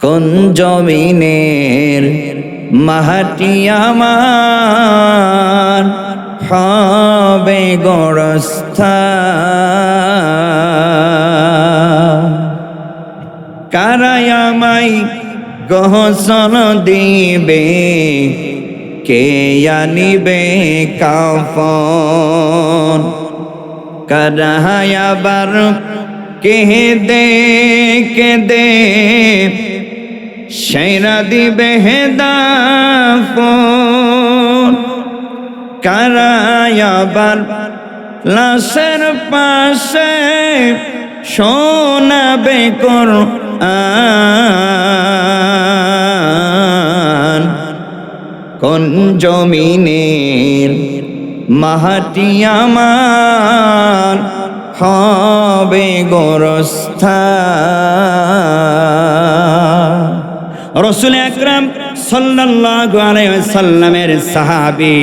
কোন জমিনের মাটি আমার হবে গোরস্থান। কারাই আমায় গোসল দিবে, কে আনিবে কাফন। কারাই আবার কেঁদে কেঁদে সেরা দিবে দাফন। কারাই আবার লাশের পাশে শোনাবে কোরআন। কোন জমিনের মাটি আমার হবে গোরস্থান। রাসূল আকরাম সাল্লাল্লাহু আলাইহি ওয়াসাল্লামের সাহাবী,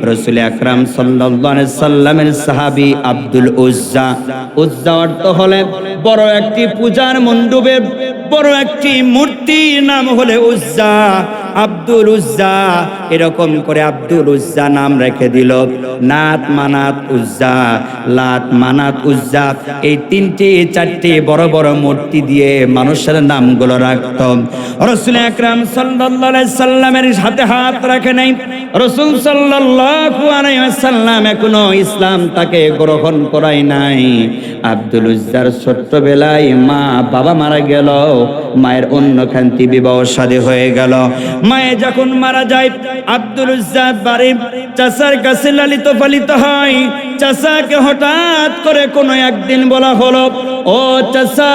রাসূল আকরাম সাল্লাল্লাহু আলাইহি ওয়াসাল্লামের সাহাবী আব্দুল উজ্জা। উজ্জা অর্থ হলে বড় একটি পূজার মণ্ডপের বড় একটি মূর্তির নাম হলে উজ্জা, আব্দুল উজ্জা। এরকম করে আব্দুল উজ্জা নাম রেখে দিল। নাত, মানাত, উজ্জা, লাত, মানাত, উজ্জা, এই তিনটি চারটি বড় বড় মূর্তি দিয়ে মানুষের নামগুলো রাখত। রাসূল আকরাম সাল্লাল্লাহু আলাইহি সাল্লামের হাতে হাত রাখে নাই। রাসূল সাল্লাল্লাহু আলাইহি ওয়াসাল্লাম এখনো ইসলাম তাকে গ্রহণ করায় নাই। আব্দুল উজ্জার ছোট্টবেলায় মা বাবা মারা গেল, মায়ের অন্যখান্তি বিবাহ শাদী হয়ে গেল। মায়ে যখন মারা যায়, আব্দুল উজ্জা বাড়ির চাচার কাছে লালিত পালিত হয়। চাচাকে হঠাৎ করে কোনো একদিন বলা হলো, ও চাচা,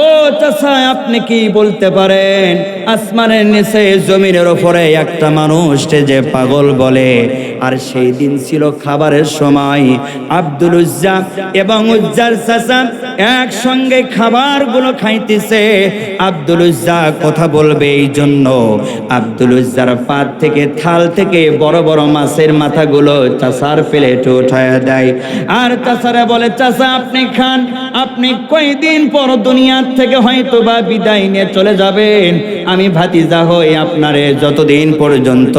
ও চাচা, আপনি কি বলতে পারেন আসমানের নিচে জমিনের উপরে একটা মানুষকে যে পাগল বলে? আর সেই দিন ছিল খাবারের সময়। আব্দুল উজ্জা এবং উজ্জার চাচা একসঙ্গে খাবারগুলো খাইতেছে। আব্দুল উজ্জা কথা বলবে এই জন্য আব্দুল উজ্জার পাত থেকে থাল থেকে বড় বড় মাছের মাথাগুলো চাচার প্লেটে উঠায় দেয়। আর চাচারা বলে, চাচা আপনি খান, আপনি কয়দিন পর দুনিয়ার থেকে হয়তো বা বিদায় নিয়ে চলে যাবেন। আমি ভাতিজা হই আপনারে যতদিন পর্যন্ত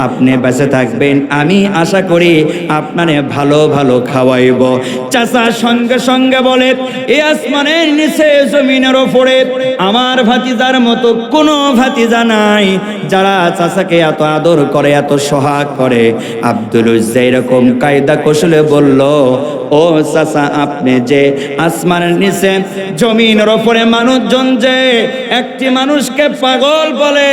আপনি বেঁচে থাকবেন আমি আশা করি আপনারে ভালো ভালো খাওয়াইব। চাচা সঙ্গে সঙ্গে বলে, এই আসমানের নিচে জমিনের ওপরে আমার ভাতিজার মতো কোনো ভাতিজা নাই যারা চাচাকে এত আদর করে, এত সোহাগ করে। আব্দুল উজ্জা এরকম কায়দা কৌশলে বলল, ও চাচা, আপনি যে আসমানের নিচে জমিনের ওপরে মানুষজন যে একটি মানুষকে পাগল বলে,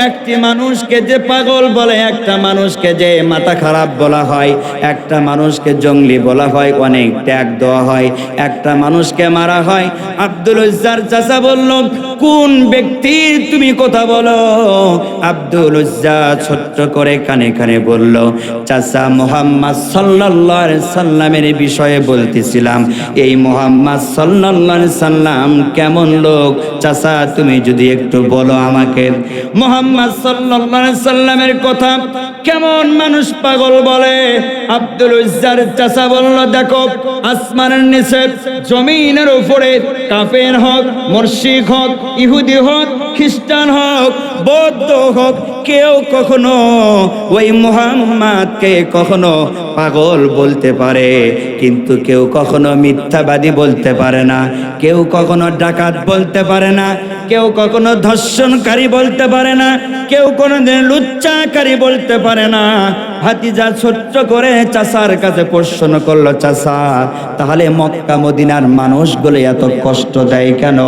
একটি মানুষকে যে পাগল বলে, একটা মানুষকে যে মাথা খারাপ বলা হয়, একটা মানুষকে জঙ্গলি বলা হয়, অনেক ট্যাগ দেওয়া হয়, একটা মানুষকে মারা হয়। আব্দুল উজ্জার চাচা বলল, কোন ব্যক্তির তুমি কথা বলো? আব্দুল উজ্জা ছোট্ট করে কানে কানে বলল, চাচা মুহাম্মদ সাল্লাল্লাহু আলাইহি সাল্লামের বিষয়ে বলতেছিলাম। এই মুহাম্মদ সাল্লাল্লাহু আলাইহি সাল্লাম কেমন লোক চাচা তুমি যদি একটু বলো আমাকে। মুহাম্মদ সাল্লাল্লাহু আলাইহি সাল্লামের কথা কেমন মানুষ পাগল বলে? আব্দুল উজ্জার চাচা বলল, দেখো আসমানের নিচে জমিনের উপরে কাফের হোক, মুশরিক হোক, ইহুদি হোক, খ্রিস্টান হোক, বৌদ্ধ হোক, কেউ কখনো ওই মুহাম্মদকে কখনো পাগল বলতে পারে, কিন্তু কেউ কখনো মিথ্যাবাদী বলতে পারে না, কেউ কখনো ডাকাত বলতে পারে না, কেউ কখনো ধর্ষণকারী বলতে পারে না, কেউ কোনোদিন লুচ্চাকারী বলতে পারে না। ভাতিজা ছোট্ট করে চাচার কাছে প্রশ্ন করলো, চাচা তাহলে মক্কা মদিনার মানুষগুলো এত কষ্ট দেয় কেন?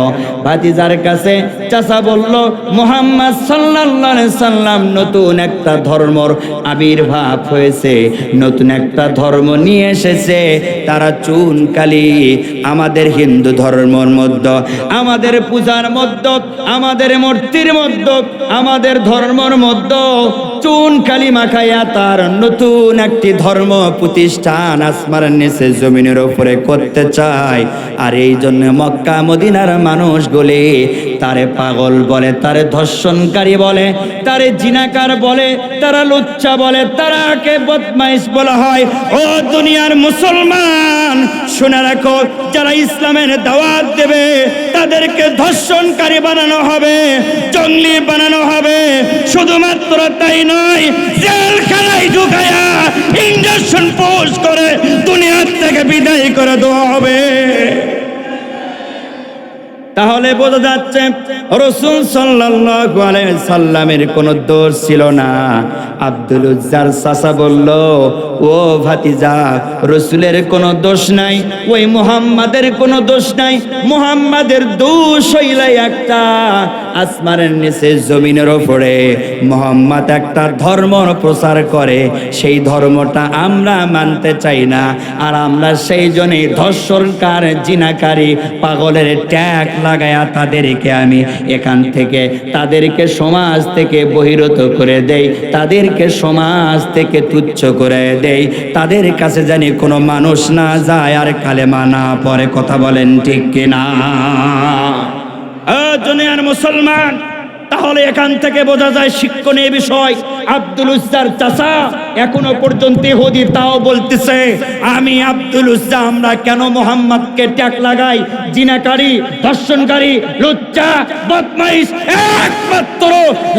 ভাতিজার কাছে চাচা বলল, মুহাম্মদ সাল্লাল্লাহু আলাইহি সাল্লাম নতুন একটা ধর্মর আবির্ভাব হয়েছে, নতুন একটা ধর্ম নিয়ে এসেছে। তারা চুন কালি আমাদের হিন্দু ধর্মের মধ্যে, আমাদের পূজার মধ্যে, আমাদের মূর্তির মধ্যে, আমাদের ধর্মের মধ্যে চুন কালিমা খাইয়া তার নতুন একটি ধর্ম প্রতিষ্ঠান আসমানের নিচে জমিনের উপরে করতে চায়। আর এই জন্য মক্কা মদিনার মানুষগুলি তারে পাগল বলে, তারে ধর্ষণকারী বলে, তারে জিনাকার বলে, তারা লুচ্চা বলে, তারাকে বদমাইশ বলা হয়। ও দুনিয়ার মুসলমান শুনে রাখো, যারা ইসলামের দাওয়াত দেবে তাদেরকে ধর্ষণকারী বানানো হবে, জঙ্গলি বানানো হবে। শুধুমাত্র তাই নয়, জেলখানায় ঢুকায়া ইনজেকশন পোস্ট করে দুনিয়ার থেকে বিদায় করে দেওয়া হবে। তাহলে বোঝা যাচ্ছে রাসূল সাল্লাল্লাহু আলাইহি সাল্লামের কোনো দোষ ছিল না। আব্দুল উজ্জার চাচা বলল, ও ভাতিজা, রাসূলের কোনো দোষ নাই, ওই মুহাম্মাদের কোনো দোষ নাই। মুহাম্মাদের দোষ হইল একটা, আসমানের নিচে জমিনের উপরে মুহাম্মদ একটা ধর্ম প্রচার করে, সেই ধর্মটা আমরা মানতে চাই না। আর আমরা সেই জন্যই ধর্ষণকার, জিনাকারী, পাগলের ট্যাগ লাগায়া তাদেরকে আমি এখান থেকে, তাদেরকে সমাজ থেকে বহিরত করে দেই, তাদেরকে সমাজ থেকে তুচ্ছ করে দেই, তাদের কাছে জানি কোনো মানুষ না যায় আর কালেমা না পড়ে। কথা বলেন ঠিক কিনা? দুনিয়ার মুসলমান, তাহলে এখান থেকে বোঝা যায় শিক্ষণীয় বিষয়, আব্দুল উজ্জার চাচা এখনো পর্যন্ত ইহুদি, তাও বলতেছে আমি আব্দুল উজ্জা, আমরা কেন মুহাম্মদকে ট্যাগ লাগাই? জিনাকারী, ধর্ষণকারী, লুচ্চা, বদমাইশ, একমাত্র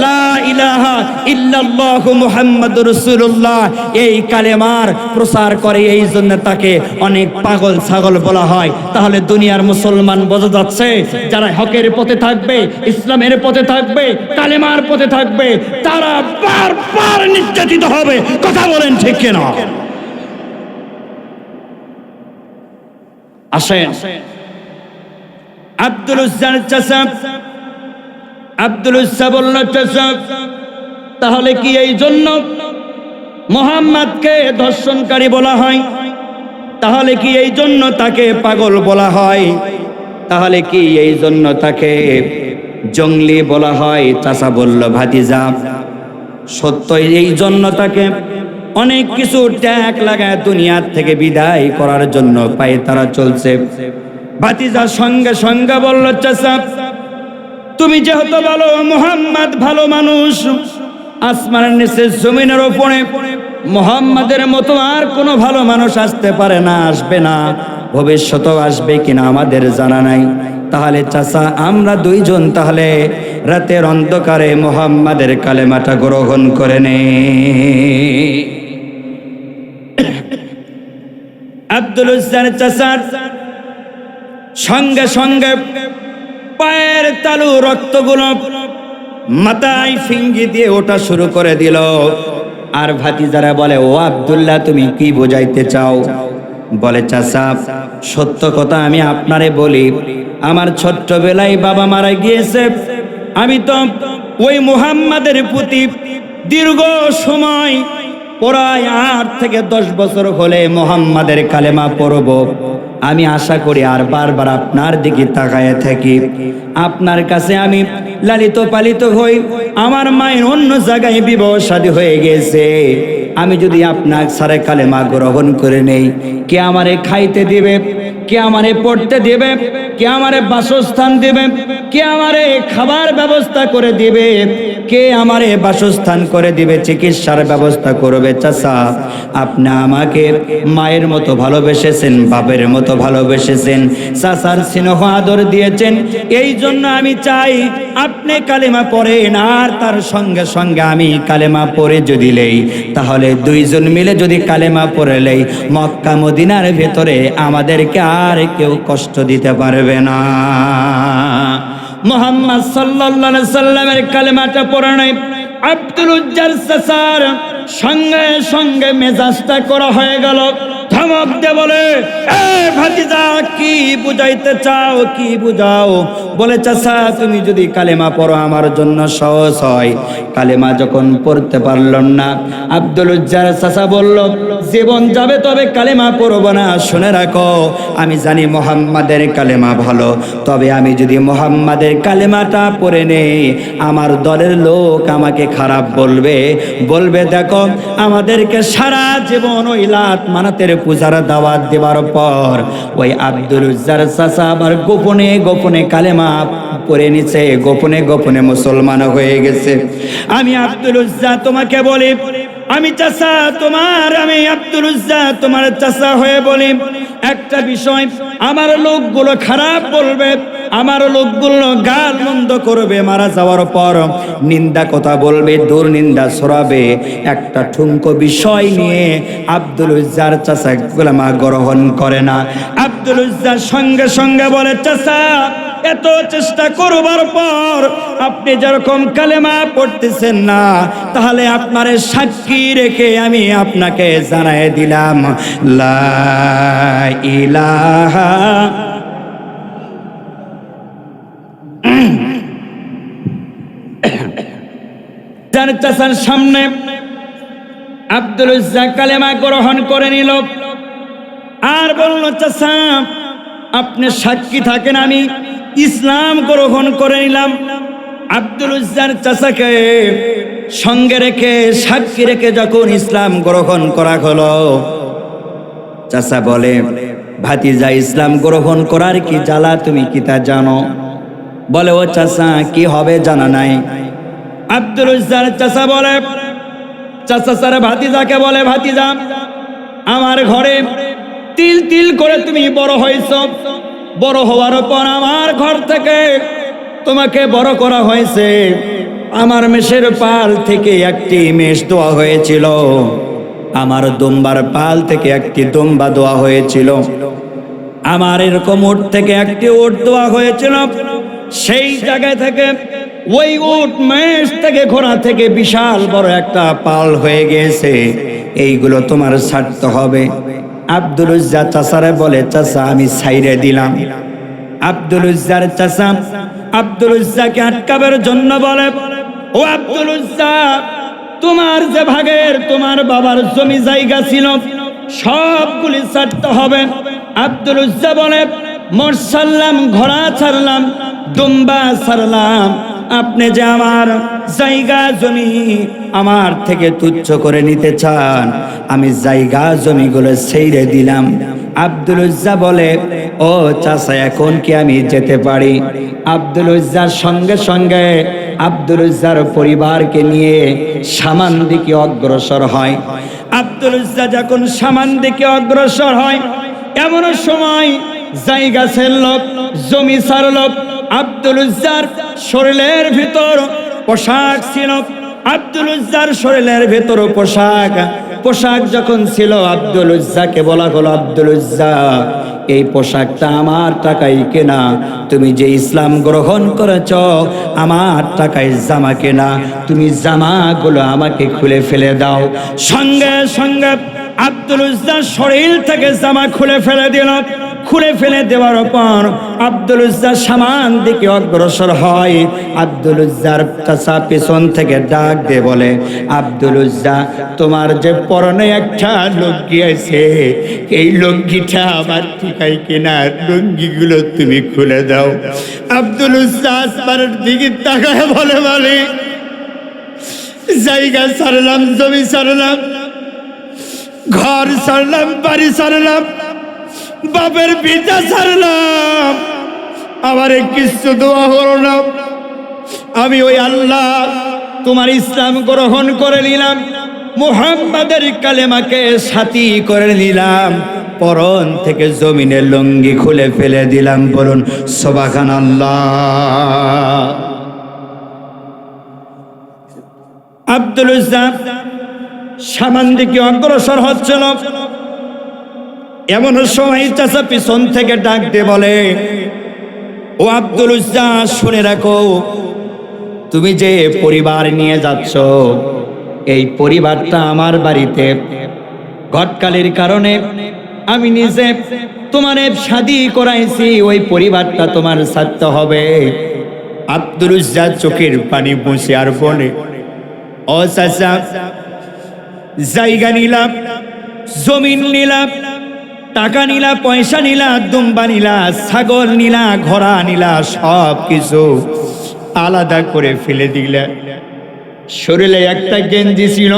লা ইলাহা ইল্লাল্লাহু মুহাম্মাদুর রাসূলুল্লাহ এই কালেমার প্রচার করে, এই জন্য তাকে অনেক পাগল ছাগল বলা হয়। তাহলে দুনিয়ার মুসলমান বোঝা যাচ্ছে, যারা হকের পথে থাকবে, ইসলামের পথে থাকবে, কালেমার পথে থাকবে, তারা বারবার নির্যাতিত হবে। কথা বলেন ঠিক কিনা? আসেন, আব্দুল উজ্জার চাচা আব্দুল উজ্জা বলল, চাচা তাহলে কি এই জন্য মুহাম্মদকে ধর্ষণকারী বলা হয়? তাহলে কি এই জন্য তাকে পাগল বলা হয়? তাহলে কি এই জন্য তাকে জঙ্গলি বলা হয়? চাচা বলল, ভাতিজা সত্যই এই জন্য তাকে অনেক কিছু ট্যাগ লাগায় দুনিয়ার থেকে বিদায় করার জন্য পায়ে তারা চলছে। ভাতিজা সঙ্গে সঙ্গে বলল, চাচা তুমি যেহেতু বলো মুহাম্মদ ভালো মানুষ, আসমানের নিচে জমিনের উপরে মুহাম্মাদের মতো আর কোনো ভালো মানুষ আসতে পারে না, আসবে না, ভবিষ্যতেও আসবে কিনা আমাদের জানা নাই। তাহলে চাচা আমরা দুইজন তাহলে রাতের অন্ধকারে মুহাম্মাদের কালেমাটা গ্রহণ করে নে। আব্দুল উজ্জার চাচার সঙ্গে সঙ্গে পায়ের তালু রক্তগুলো মাথায় ফিঙ্গি দিয়ে ওটা শুরু করে দিল। আর ভাতিজারা বলে, ও আব্দুল্লাহ তুমি কি বোঝাইতে চাও? বলে, চাচা সত্য কথা আমি আপনারে বলি, আমার ছোট্টবেলায় বাবা মারা গিয়েছে, আমি তো ওই মুহাম্মাদের প্রতি দীর্ঘ সময় প্রায় 8 থেকে 10 বছর হলে মুহাম্মাদের কালেমা পড়ব। আমি আশা করি আর বারবার আপনার দিকে তাকায় থাকি, আপনার কাছে আমি লালিত পালিত হই। আমার মায়ের অন্য জায়গায় বিবাহ শাদী হয়ে গেছে, আমি যদি আপনার সারে কালেমা গ্রহণ করে নেই, কে আমারে খাইতে দিবে, কে আমারে পড়তে দিবে, কে আমারে বাসস্থান দিবে, কে আমারে খাবার ব্যবস্থা করে দিবে, কে আমারে বাসস্থান করে দিবে, চিকিৎসার ব্যবস্থা করবে? চাচা আপনি আমাকে মায়ের মতো ভালোবেসেছেন, বাপের মতো ভালোবেসেছেন, চাচার স্নেহ আদর দিয়েছেন, এই জন্য আমি চাই আপনি কালেমা পড়েন, আর তার সঙ্গে সঙ্গে আমি কালেমা পড়ে যদি লেই, তাহলে দুইজন মিলে যদি কালেমা পড়ে লেই, মক্কা মদিনার ভেতরে আমাদেরকে আর কেউ কষ্ট দিতে পারবে না। মুহাম্মদ সাল্লাল্লাহু আলাইহি সাল্লামের কালেমাটা পড়ে নাই আব্দুল উজ্জার চাচার সঙ্গে সঙ্গে মেজাজটা করা হয়ে গেল। ধমক দিয়ে বলে, এ ভাতিজা, কি বুঝাইতে চাও, কি বুঝাও? বলে, চাচা তুমি যদি কালেমা পড়ো আমার জন্য সহজ হয়। কালেমা যখন পড়তে পারলাম না, আব্দুল উজ্জার চাচা বলল, জীবন যাবে তবে কালেমা পড়ব না। শুনে রাখো, আমি জানি মুহাম্মাদের কালেমা ভালো, তবে আমি যদি মুহাম্মাদের কালেমাটা পড়ে নেই, আমার দলের লোক আমাকে খারাপ বলবে। দেখো, আমাদেরকে সারা জীবন ওই লাত মানাতের পূজার দাওয়াত দেওয়ার পর ওই আব্দুল উজ্জার চাচা আবার গোপনে গোপনে কালেমা পড়ে নিছে, গোপনে গোপনে মুসলমান হয়ে গেছে। আমি আব্দুল উজ্জা তোমাকে বলি, আমি চাচা তোমার, আমি আব্দুল উজ্জা তোমার চাচা হয়ে বলি, একটা বিষয়, আমার লোকগুলো খারাপ বলবে, আমার লোকগুলো গাল মন্দ করবে, মারা যাওয়ার পর নিন্দা কথা বলবে, দুর্নিন্দা ছড়াবে। একটা ঠুনকো বিষয় নিয়ে আব্দুল উজ্জার চাচা কালেমা গ্রহণ করে না। আব্দুল উজ্জার সঙ্গে সঙ্গে বলে, চাচা এত চেষ্টা করবার পর আপনি যেরকম কালেমা পড়তেছেন না, তাহলে আপনার সাক্ষী রেখে আমি আপনাকে জানাই দিলাম, লা ইলাহা যার চাচার সামনে আব্দুল উজ্জা কালেমা গ্রহণ করে নিল আর বলল, চাচা আপনি সাক্ষী থাকেন, আমি ইসলাম গ্রহণ করে নিলাম। আব্দুল উজ্জার চাচাকে সঙ্গে রেখে সাক্ষী রেখে যখন ইসলাম গ্রহণ করা হলো, চাচা বলে, ভাতিজা ইসলাম গ্রহণ করার কি জ্বালা তুমি কি তা জানো? বলে, ও চাচা কি হবে জানা নাই। আব্দুল উজ্জার চাচা বলে, চাচা স্যার ভাতিজাকে বলে, ভাতিজা আমার ঘরে তিল তিল করে তুমি বড় হয়েছ, বড় হওয়ার পর আমার ঘর থেকে তোমাকে বড় করা হয়েছে। আমার মেষের পাল থেকে একটি মেষ দেওয়া হয়েছিল, আমার দুম্বার পাল থেকে একটি দুম্বা দেওয়া হয়েছিল, আমার এরকম উট থেকে একটি উট দেওয়া হয়েছিল। সেই জায়গা থেকে ওই উট মেষ থেকে ঘোড়া থেকে বিশাল বড় একটা পাল হয়ে গেছে, এইগুলো তোমার ছাড়তে হবে। আব্দুল উজ্জা চাচারে বলে, চাচা আমি ছাইরে দিলাম। আব্দুল উজ্জার চাচা আব্দুল উজ্জাকে আটকাবার জন্য বলে, ও আব্দুল উজ্জা, তোমার যে ভাগের তোমার বাবার জমি জায়গা ছিল সবগুলি ছাড়তে হবে। আব্দুল উজ্জা বলে, মোট ছাড়লাম, ঘোড়া ছাড়লাম, দুম্বা ছাড়লাম, আপনি যে আমার জায়গা জমি আমার থেকে তুচ্ছ করে নিতে চান, আমি জায়গা জমিগুলো ছেড়ে দিলাম। আব্দুল উজ্জা বলে, ও চাচা এখন কি আমি যেতে পারি? আব্দুল উজ্জার সঙ্গে সঙ্গে আব্দুল উজ্জার পরিবারকে নিয়ে সামান দিকে অগ্রসর হয়। আব্দুল উজ্জা যখন সামান দিকে অগ্রসর হয়, এমন সময় জায়গা ছাড়ল, জমি ছাড়ল। আব্দুল উজ্জার শরীরের ভিতর পোশাক ছিল, আব্দুল উজ্জার শরীরের ভিতর পোশাক যখন ছিল, আব্দুল উজ্জাকে বলা হলো, আব্দুল উজ্জা এই পোশাকটা আমার টাকায় কেনা, তুমি যে ইসলাম গ্রহণ করেছ আমার টাকায় জামা কেনা, তুমি জামাগুলো আমাকে খুলে ফেলে দাও। সঙ্গে সঙ্গে আব্দুল উজ্জার শরীর থেকে জামা খুলে ফেলে দিল। খুলে ফেলে দেওয়ার পর আব্দুল উজ্জা সামান দিকে অগ্রসর হয়। আব্দুল উজ্জার চাচা পেছন থেকে ডাক দিয়ে বলে, আব্দুল উজ্জা, তোমার যে পরনে একটা লুঙ্গি আছে, এই লুঙ্গিটা আমার ঠিকাই কিনা, লুঙ্গিগুলো তুমি খুলে দাও। আব্দুল উজ্জা আসমানের দিকে তাকায় বলে, মালিক, জায়গা ছাড়লাম, জমি ছাড়লাম, ঘর ছাড়লাম, বাড়ি ছাড়লাম, বাপের পিতা ছাড়লাম, আমার কিছু দোয়া হলো না। আমি ওই আল্লাহ তোমার ইসলাম গ্রহণ করে নিলাম, মুহাম্মাদের কালেমাকে সাথী করে নিলাম, পরন থেকে জমিনের লুঙ্গি খুলে ফেলে দিলাম। বলুন সুবহানাল্লাহ। আব্দুল উজ্জা সামান দিকে অগ্রসর হচ্ছিল, এমন সময় চাচা পিছন থেকে ডাক দিয়ে বলে, ও আব্দুল উজ্জা, শুনে রাখো, তুমি যে পরিবার নিয়ে যাচ্ছ, এই পরিবারটা আমার বাড়িতে ঘটকালির কারণে আমি নিজে তোমারে শাদী করাইছি, ওই পরিবারটা তোমার ছাড়তে হবে। আব্দুল উজ্জা চোখের পানি মুছে আর বলে, ও চাচা, জায়গা নিলাম, জমিন নিলাম, টাকা নিলা, পয়সা নিলা, দুম্বা নিলা, ছাগল নিলা, ঘোড়া নিলা, সব কিছু আলাদা করে ফেলে দিলে। শরীরে একটা গেঞ্জি ছিল,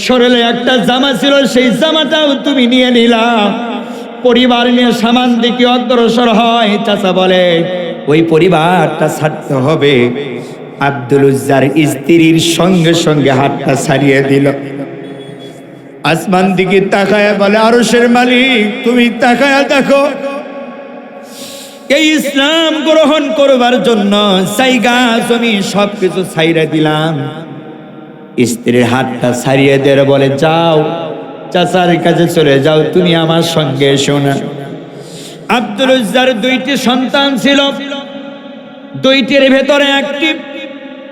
শরীরে একটা জামা ছিল, সেই জামাটাও তুমি নিয়ে নিলা। পরিবার নিয়ে সামান দিকে অগ্রসর হয়। চাচা বলে, ওই পরিবারটা ছাড়তে হবে। আব্দুল উজ্জার স্ত্রীর সঙ্গে সঙ্গে হাতটা ছাড়িয়ে দিল। আসমান দিকে তাকায়া বলে, আরশের মালিক, তুমি তাকায়া দেখো, এই ইসলাম গ্রহণ করবার জন্য জায়গা জমি সবকিছু ছাইড়া দিলাম। স্ত্রীর হাতটা ছাড়িয়ে দিয়ে বলে, যাও, চাচার কাছে চলে যাও, তুমি আমার সঙ্গে এসো না। আব্দুল উজ্জার দুইটি সন্তান ছিল, দুইটির ভেতরে একটি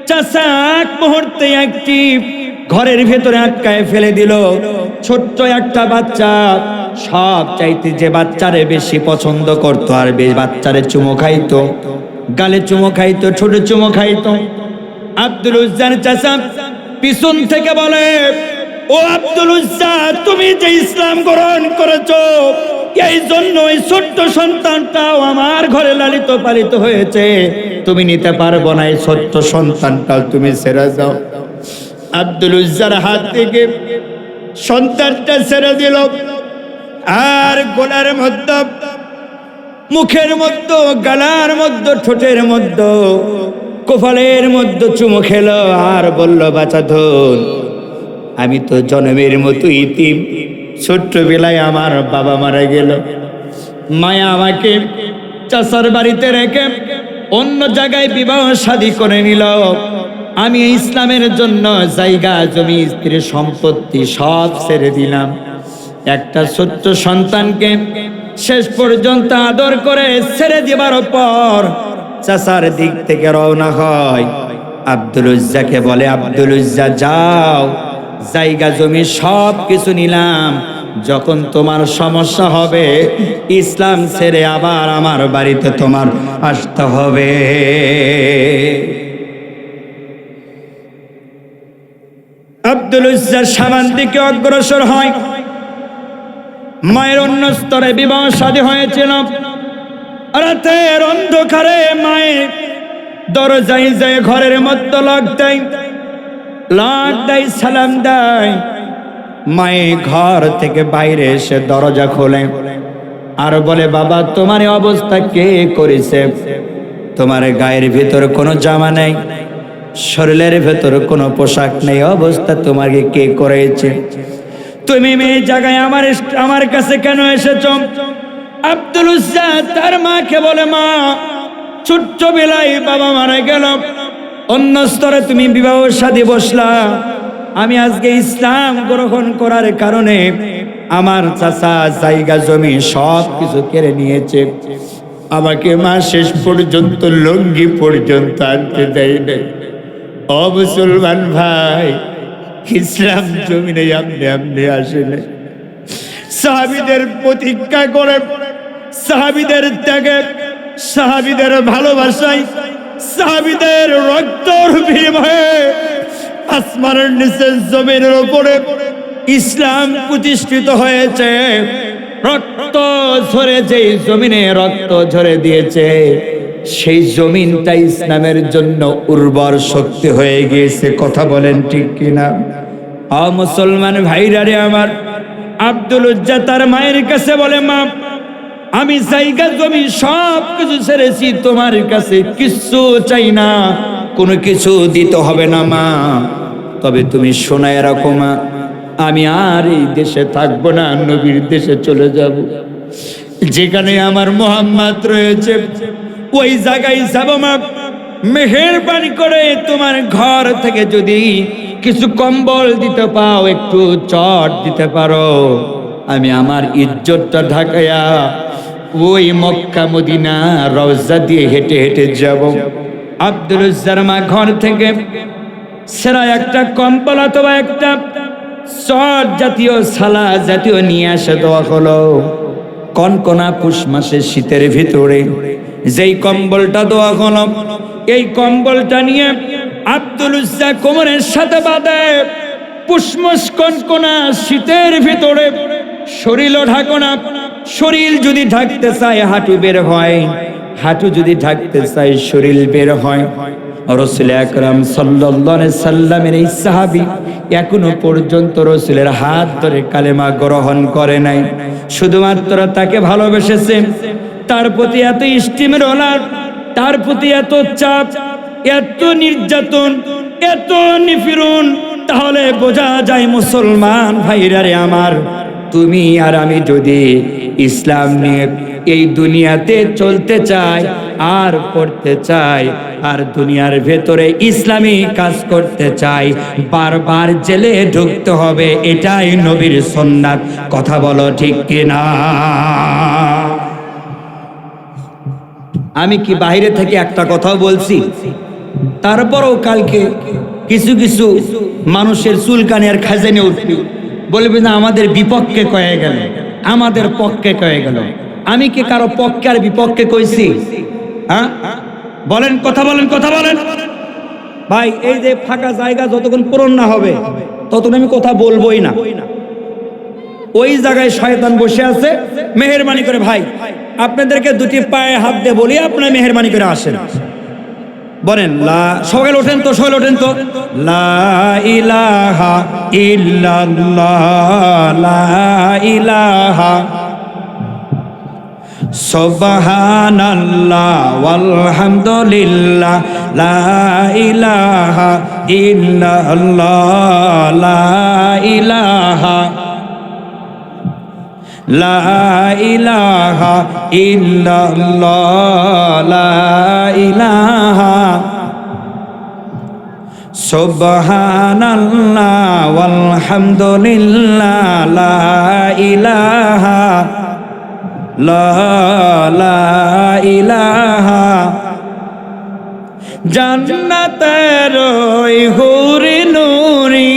চাচা এক মুহূর্তে একটি ঘরের ভেতরে আটকায় ফেলে দিল। ছোট্ট একটা বাচ্চা, সব চাইতে যে বাচ্চারে বেশি পছন্দ করতো আর বাচ্চারে চুমো খাইতো, গালে চুমো খাইতো, ছোট চুমো খাইতো। আব্দুল উজ্জার চাচা পিছন থেকে বলে, ও আব্দুল উজ্জা, তুমি যে ইসলাম গ্রহণ করেছো, এই জন্য এই ছোট্ট সন্তানটাও আমার ঘরে লালিত পালিত হয়েছে, তুমি নিতে পারবো না, এই ছোট্ট সন্তানটাও তুমি ছেড়ে যাও। আব্দুল উজ্জার হাত থেকে সন্তানটা ছেড়ে দিল, আর গলার মধ্যে, মুখের মধ্যে, গলার মধ্যে, ঠোঁটের মধ্যে, কপালের মধ্যে চুমো খেলো আর বলল, বাঁচা ধন, আমি তো জন্মের মতো ইতিম, ছোট্টবেলায় আমার বাবা মারা গেল, মায়া আমাকে চাচার বাড়িতে রেখে অন্য জায়গায় বিবাহ শাদী করে নিল। আমি ইসলামের জন্য জায়গা জমি স্ত্রীর সম্পত্তি সব ছেড়ে দিলাম। একটা ছোট্ট সন্তানকে শেষ পর্যন্ত আদর করে ছেড়ে দেবার পর চাচার দিক থেকে রওনা হয়। আব্দুল উজ্জাকে বলে, আব্দুল উজ্জা, যাও, জায়গা জমি সব কিছু নিলাম, যখন তোমার সমস্যা হবে ইসলাম ছেড়ে আবার আমার বাড়িতে তোমার আসতে হবে। আব্দুল উজ্জার সামান দিকে অগ্রসর হয়। মায়ের অন্য স্তরে বিবাহ শাদী হয়েছিল। রাতের অন্ধকারে মায়ের দরজায় যায়, ঘরের মধ্যে লক দেয়, সালাম দেয়। মায়ে ঘর থেকে বাইরে এসে দরজা খোলে আর বলে, বাবা, তোমার অবস্থা কে করেছে? তোমার গায়ের ভিতর কোনো জামা নেই, শরীরের ভেতর কোনো পোশাক নেই, অবস্থা তোমাকে কে করেছে? তুমি এই জায়গায় আমার কাছে কেন এসেছো? আব্দুল উজ্জা তার মাকে বলে, মা, ছোট্টবেলায় বাবা মারা গেল, অন্য স্তরে তুমি বিবাহ শাদী বসলা, আমি আজকে ইসলাম গ্রহণ করার কারণে আমার চাচা জায়গা জমি সব কিছু কেড়ে নিয়েছে, আমাকে মা শেষ পর্যন্ত লুঙ্গি পর্যন্ত আনতে দেয় নাই। ও মুসলমান ভাই, ইসলাম জমিনে আপনি আসেন। সাহাবীদের প্রতীক্ষা করে, সাহাবীদের ত্যাগে, সাহাবীদের ভালোবাসায়, সাহাবীদের রক্তের বিনিময়ে আসমানের নিচে জমিনের উপরে ইসলাম প্রতিষ্ঠিত হয়েছে। রক্ত ঝরে, যেই জমিনে রক্ত ঝরে দিয়েছে সেই জমিনটা ইসলামের জন্য উর্বর শক্তি হয়ে গিয়েছে। কথা বলেন ঠিক কিনা? মুসলমান ভাইরা রে আমার, আব্দুল উজ্জা তার মায়ের কাছে বলে, মা, আমি জায়গা জমি সব কিছু ছেড়েছি, তোমার কাছে কিছু চাই না, কোনো কিছু দিতে হবে না মা, তবে তুমি শোনায় রাখো মা, আমি আর এই দেশে থাকবো না, নবীর দেশে চলে যাব। যেখানে আমার মোহাম্মদ রয়েছে ওই জায়গায় যাব মা। মেহেরবানি করে তোমার ঘর থেকে যদি কিছু কম্বল দিতে পাও, একটু চট দিতে পারো, আমি আমার ইজ্জতটা ঢাকায়া ওই মক্কা মদিনা রওজা দিয়ে হেঁটে হেঁটে যাব। আব্দুল উজ্জার মা ঘর থেকে সেরা একটা কম্বল অথবা একটা সদ জাতীয় সালাদ জাতীয় নিয়ে আসে দেওয়া হলো। কনকনা পুষ মাসের শীতের ভিতরে যেই কম্বলটা দেওয়া হলো, এই কম্বলটা নিয়ে আব্দুল উজ্জা কোমরের সাথে বাঁধে। পুষ্মস কনকনা শীতের ভিতরে শরীরও ঢাকো না। শরীর যদি ঢাকতে চায় হাঁটু বের হয়, হাঁটু যদি ঢাকতে চায় শরীর বের হয়। রাসূল আকরাম সাল্লাল্লাহু আলাইহি সাল্লামের এই সাহাবী এখনো পর্যন্ত রাসূলের হাত ধরে কালেমা গ্রহণ করে নাই। শুধুমাত্র তাকে ভালোবেসেছে, তার প্রতি এত স্টিমের রোলার, তার প্রতি এত চাপ, এত নির্যাতন, এত নিপীড়ন। তাহলে বোঝা যায় মুসলমান ভাইরা রে আমার, তুমি আর আমি যদি ইসলাম নিয়ে এই দুনিয়াতে চলতে চাই আর পড়তে চাই আর দুনিয়ার ভেতরে ইসলামী কাজ করতে চাই, বারবার জেলে ঢুকতে হবে। এটাই নবীর সুন্নাত। কথা বলো ঠিক কিনা? আমি কি বাইরে থেকে একটা কথা বলছি? তারপরও কালকে কিছু কিছু মানুষের চুলকানি আর খাজানি উঠবে, বলবে না আমাদের বিপক্ষে কয়ে গেল, আমাদের পক্ষে কয়ে গেল। আমি কি কারো পক্ষে আর বিপক্ষে কইছি? হ্যাঁ বলেন, কথা বলেন, কথা বলেন ভাই। এই যে ফাঁকা জায়গা যতক্ষণ পূরণ না হবে ততক্ষণ আমি কথা বলবোই না। ওই জায়গায় শয়তান বসে আছে। মেহেরবানি করে ভাই আপনাদেরকে দুটি পায়ে হাত দিয়ে বলি, আপনারা মেহেরবানি করে আসেন। বলেন সকাল ওঠেন তো, সকাল ওঠেন তো। লা ইলাহা ইল্লাল্লাহ, লা ইলাহা সুবহানাল্লাহ ওয়ালহামদুলিল্লাহ, লা ইলাহা ইল্লাল্লাহ, লা ইলাহা, লা ইলাহা ইল্লাল্লাহ, লা ইলাহা সুবহানাল্লাহ ওয়ালহামদুলিল্লাহ, লা ইলাহা, লা ইলাহা। জান্নাতের ওই হুরি নুরি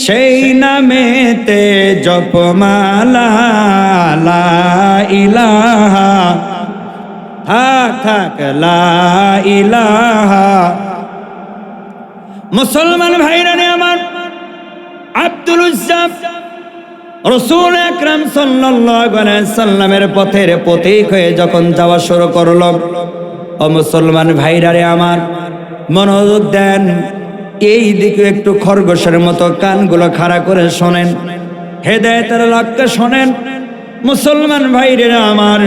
সেই নামেতে জপমালা, লা ইলাহা, থাক থাক, লা ইলাহা। মুসলমান ভাইরা আমার, আব্দুল উজ্জা রাসূল আকরাম সাল্লাল্লাহু আলাইহি সাল্লামের পথের পথিক হয়ে যখন যাওয়া শুরু করল, ও মুসলমান ভাইরা আমার মনোযোগ দেন। এই দিকে একটু খরগোশের মতো কানগুলো খাড়া করে শোনেন, হেদায়েতের লক্ষ্যে শোনেন। মুসলমান ভাইরা আমার,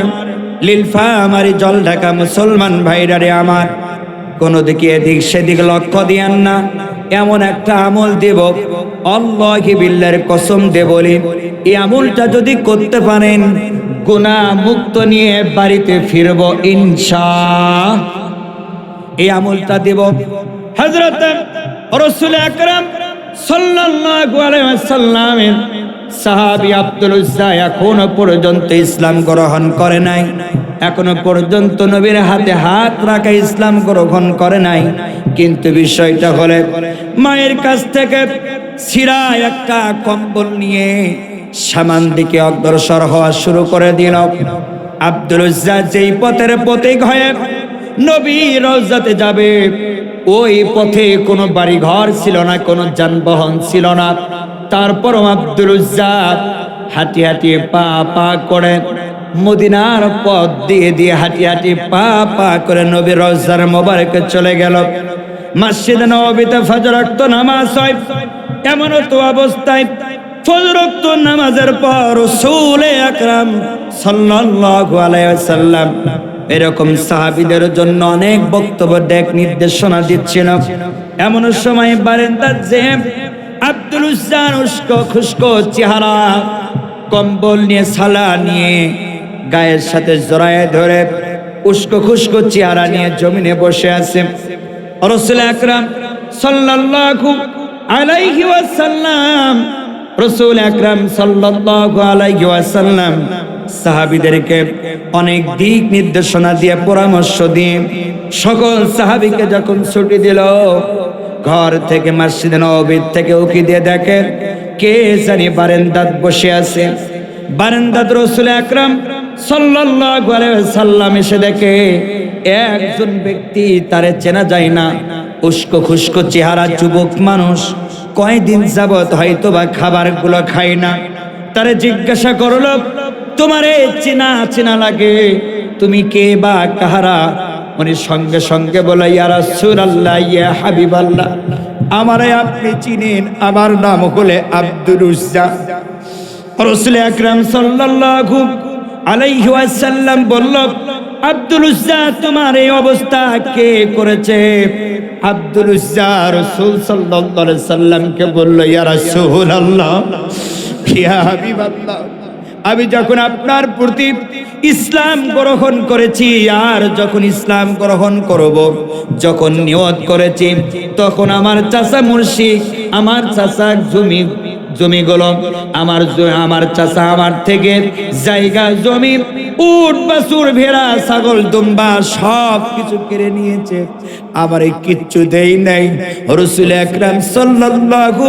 লিলফা আমারি জল ঢাকা মুসলমান ভাইরা আমার, কোন দিকে এদিক সেদিক লক্ষ্য দিয়েন না। এমন একটা আমল দেব, আল্লাহি বিল্লাহর কসম দিয়ে বলি, এই আমলটা যদি করতে পারেন গুনাহ মুক্ত নিয়ে বাড়িতে ফিরব ইনশাআল্লাহ। এই আমলটা দেব হযরত রাসূল আকরাম সাল্লাল্লাহু আলাইহি ওয়াসাল্লামের সাহাবী আব্দুল উজ্জা এখনো পর্যন্ত ইসলাম গ্রহণ করে নাই, এখনো পর্যন্ত নবীর হাতে হাত রাখা ইসলাম গ্রহণ করে নাই। কিন্তু বিষয়টা হলে মায়ের কাছ থেকে ছিঁড়া একটা কম্বল নিয়ে সামান দিকে অগ্রসর হওয়া শুরু করে দিল। আব্দুল উজ্জা যেই পথের পথিক হয়ে নবী রওজাতে যাবে, ওই পথে কোনো বাড়ি ঘর ছিল না, কোনো যানবাহন ছিল না। তারপরও আব্দুল উজ্জা হাঁটি হাঁটি পা পা করে মদিনার পথ দিয়ে দিয়ে হাঁটি হাঁটি পা পা করে নবী রওজার মোবারকে চলে গেল। মসজিদে নববীতে ফজর ওয়াক্ত নামাজ হয়। এমন তো অবস্থায় ফজর ওয়াক্ত নামাজের পর রাসূল আকরাম সাল্লাল্লাহু আলাইহি ওয়াসাল্লাম এরকম সাহাবীদের জন্য অনেক বক্তব্য দেখ নির্দেশনা দিচ্ছেন। এমন সময় বারান্দার যে আব্দুল উজ্জার উস্কো খুস্কো চেহারা, কম্বল নিয়ে সালা নিয়ে গায়ের সাথে জড়ায় ধরে উস্কো খুস্কো চেহারা নিয়ে জমিনে বসে আছে। রাসূল আকরাম সাল্লাল্লাহু আলাইহি ওয়াসাল্লাম, রাসূল আকরাম সাল্লাল্লাহু আলাইহি ওয়াসাল্লাম সাহাবীদেরকে অনেক দিক নির্দেশনা দিয়ে পরামর্শ দিয়ে সকল সাহাবীকে যখন ছুটি দিল, ঘর থেকে মসজিদে নববীর থেকে উকি দিয়ে দেখে কে জানি বারান্দাত বসে আছে। বারান্দাত রাসূল আকরাম সাল্লাল্লাহু আলাইহি ওয়াসাল্লাম এসে দেখে একজন ব্যক্তি, তারে চেনা যায় না, উস্কো খুস্কো চেহারা যুবক মানুষ, কয়দিন যাবত হয়তো বা খাবারগুলো খায় না। তারে জিজ্ঞাসা করলো, তোমারে চেনা চেনা লাগে, তুমি কে বা কাহারা? উনি সঙ্গে সঙ্গে বলে, ইয়া রাসূলুল্লাহ, ইয়া হাবিবাল্লাহ, আমারে আপনি চিনেন, আমার নাম হলে আব্দুল উজ্জা। রাসূল আকরাম সাল্লাল্লাহু আলাইহি ওয়াসাল্লাম বলল, আব্দুল উজ্জা, তোমার এই অবস্থা কে করেছে? আব্দুল উজ্জা রাসূল সাল্লাল্লাহু আলাইহি ওয়াসাল্লামকে বলল, ইয়া রাসূলুল্লাহ, ইয়া হাবিবাল্লাহ, আমি যখন আপনার প্রতি ইসলাম গ্রহণ করেছি, আর যখন ইসলাম গ্রহণ করব, যখন নিয়ত করেছি, তখন আমার চাচা মুর্শিদ, আমার চাচা জমিগুলো, আমার চাচা আমার থেকে জায়গা, জমি, উট, বাছুর, ভেড়া, ছাগল, দুম্বা সব কিছু কেড়ে নিয়েছে, আমারে কিচ্ছু দেই নাই। রাসূল আকরাম সাল্লাল্লাহু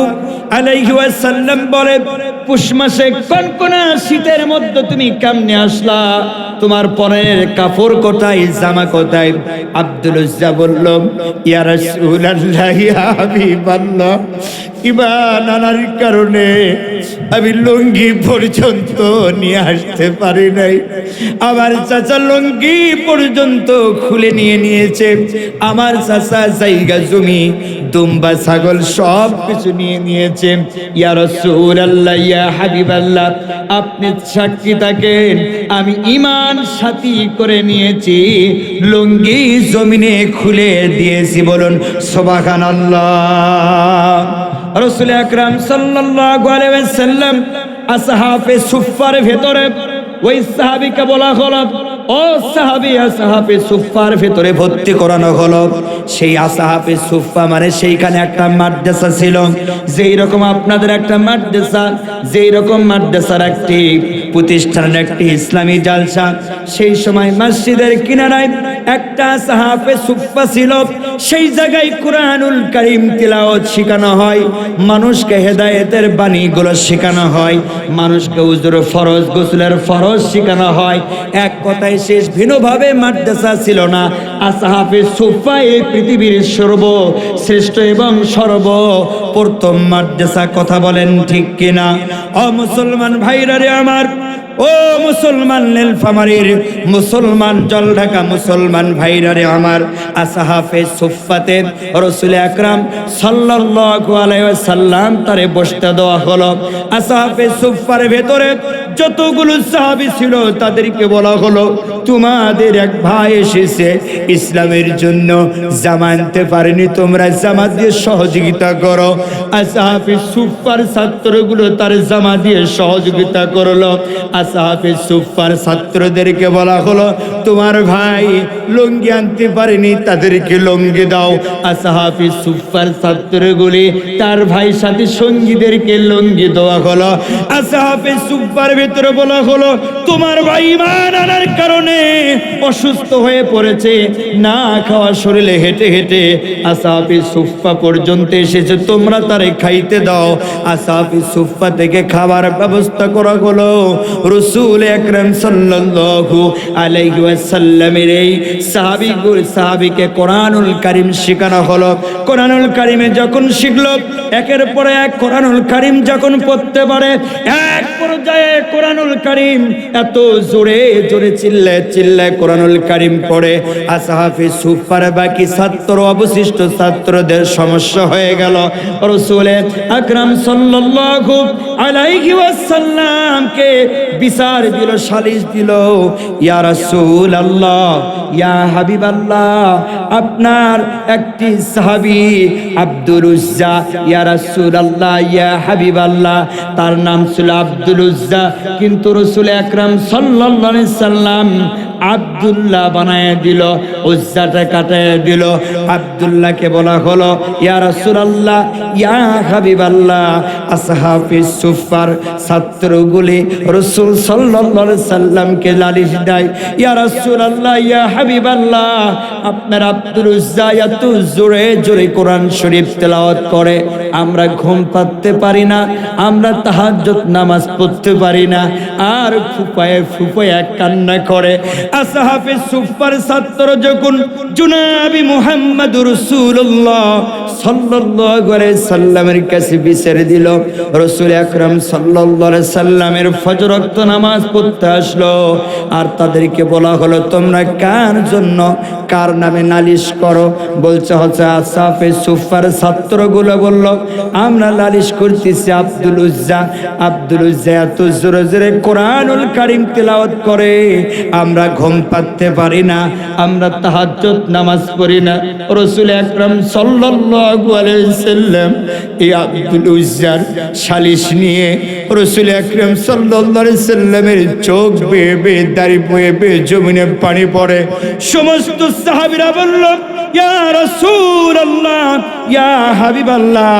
আলাইহি ওয়াসাল্লাম বলে, পুষ মাসে কনকনা শীতের মধ্যে তুমি কেমনে আসলা? তোমার পরনের কাপড় কোথায়, জামা কোথায়? আব্দুল উজ্জা বলল, ইয়া রাসূলুল্লাহ, ইয়া হাবিবাল্লাহ, ঈমান আনার কারণে আমি লুঙ্গি পর্যন্ত নিয়ে আসতে পারি নাই। আমার চাচা লুঙ্গি পর্যন্ত খুলে নিয়েছে। আমার চাচা জায়গা, জমি, দুম্বা, ছাগল সব কিছু নিয়েছে। ইয়া রাসূলুল্লাহ, ইয়া হাবিবাল্লাহ, আপনি সাক্ষী থাকেন, আমি ঈমান সাথী করে নিয়েছি, লুঙ্গি জমিনে খুলে দিয়েছি। বলুন সুবহানাল্লাহ। রাসূল আকরাম সাল্লাল্লাহু আলাইহি ওয়াসাল্লাম আসহাবে সুফফার ভেতরে ওই সাহাবীকে বলা হলো, ও সাহাবী, আসহাবে সুফফার ভেতরে ভর্তি করানো হলো। সেই আসহাবে সুফফা মানে সেইখানে একটা মাদ্রাসা ছিল, যেই রকম আপনাদের একটা মাদ্রাসা, যেই রকম মাদ্রাসার একটি প্রতিষ্ঠানের একটি ইসলামী জালসা, সেই সময় মসজিদের কিনারায় একটা আসহাবে সুফফা ছিল। সেই জায়গায় কুরআনুল কারীম তিলাওয়াত শেখানো হয়, মানুষকে হেদায়েতের বাণীগুলো শেখানো হয়, মানুষকে উযুর ফরজ, গোসলের ফরজ শেখানো হয়। এক কথায় শেষ ভিন্নভাবে মাদ্রাসা ছিল না। আসহাবে সুফফা এই পৃথিবীর সর্বশ্রেষ্ঠ এবং সর্বপ্রথম মাদ্রাসা। কথা বলেন ঠিক কিনা? ও মুসলমান ভাইরা রে আমার, ও মুসলমান নীলফামারীর মুসলমান, জল ঢাকা মুসলমান ভাইরা রে আমার, আসহাবে সুফফাতে রাসূল আকরাম সাল্লাল্লাহু আলাইহি ওয়াসাল্লাম তারে বসতে দেওয়া হলো। আসহাবে সুফফার ভেতরে যতগুলো সাহাবী ছিল তাদেরকে বলা হলো, তোমাদের এক ভাই এসেছে ইসলামের জন্য, জামা আনতে পারেনি, তোমরা জামা দিয়ে সহযোগিতা করো। আসহাবে সুফফার ছাত্রগুলো তার জামা দিয়ে সহযোগিতা করলো। আসহাবে সুফফার ছাত্রদেরকে বলা হলো, তোমার ভাই লুঙ্গি আনতে পারেনি, তাদেরকে লুঙ্গি দাও। আসহাবে সুফফার ছাত্রগুলি তার ভাই সাথী সঙ্গীদেরকে লুঙ্গি দেওয়া হলো। আসহাবে সুফফার ভিতরে বলা হলো, তোমার ভাই ঈমান আনার কারণে অসুস্থ হয়ে পড়েছে, না খাওয়া শরীরে হেঁটে হেঁটে আসহাবে সুফফা পর্যন্ত এসেছে, তোমরা তারে খাইতে দাও। আসহাবে সুফফা থেকে খাবার ব্যবস্থা করা হলো। রাসূল আকরাম সাল্লাল্লাহু আলাইহি ওয়াসাল্লামের এই সাহাবীকে কোরআনুল কারীম শেখানো হলো। কোরআনুল কারীমে যখন শিখলো, একের পর এক কোরআনুল কারীম যখন পড়তে পারে, এক পর্যায়ে কোরআনুল কারীম এত জোরে জোরে চিল্লায় কোরআনুল কারীম পড়ে, আসহাবে সুফফার বাকি ছাত্র, অবশিষ্ট ছাত্রদের সমস্যা হয়ে গেল। রাসূল আকরাম সাল্লাল্লাহু আলাইহি ওয়াসাল্লামকে বিচার দিল, সালিশ দিল, ইয়া রাসূলুল্লাহ, ইয়া হাবিবাল্লাহ, আপনার একটি সাহাবী আব্দুল উজ্জা, ইয়া রাসূলুল্লাহ, ইয়া হাবিবাল্লাহ, তার নাম ছিল আব্দুল উজ্জা, কিন্তু রাসূল আকরাম সাল্লাল্লাহু আলাইহি সাল্লাম আব্দুল্লাহ বানায় দিল, উজ্জাটা কাটায় দিল। আব্দুল্লাহকে বলা হলো, ইয়া রাসূলুল্লাহ, ইয়া হাবিবাল্লাহ। আসহাবে সুফফার ছাত্রগুলি রাসূল সাল্লাল্লাহু আলাইহি সাল্লামকে লালিশ দেয়, ইয়া রাসূলুল্লাহ, ইয়া হাবিবাল্লাহ, আপনার আব্দুল উজ্জা এত জোরে জোরে কোরআন শরীফ তেলাওয়াত করে আমরা ঘুম পাড়তে পারি না, আমরা তাহাজ্জুদ নামাজ পড়তে পারি না, আর ফুপায়ে ফুপায়ে কান্না করে। আসহাবে সুফার ছাত্র যখন জনাবি মুহাম্মদুর রাসূলুল্লাহ সাল্লাল্লাহু আলাইহি সাল্লামের কাছে বিচার দিল, রাসূল আকরাম সাল্লাল্লাহু আলাইহি সাল্লামের ফজর ওয়াক্ত নামাজ পড়তে আসলো, আর তাদেরকে বলা হলো তোমরা কার জন্য কার নামে নালিশ করো? বলছে হচ্ছে আসহাবে সুফার ছাত্রগুলো বলল আমরা নালিশ করতেছি আব্দুল উজ্জা। আব্দুল উজ্জা এত জোরে জোরে কোরআনুল কারীম তেলাওয়াত করে আমরা ঘুম পাড়তে পারি না, আমরা তাহাজ্জুদ নামাজ পড়ি না। রাসূল আকরাম সাল্লাল্লাহু আলাইহি সাল্লাম এই আব্দুল উজ্জার সালিশ নিয়ে রাসূল আকরাম সাল্লাল্লাহু আলাইহি সাল্লামের চোখ বেয়ে বেয়ে দাড়ি বয়ে বেয়ে জমিনে পানি পড়ে। সমস্ত সাহাবীরা বলল ইয়া রাসূলুল্লাহ, ইয়া হাবিবাল্লাহ,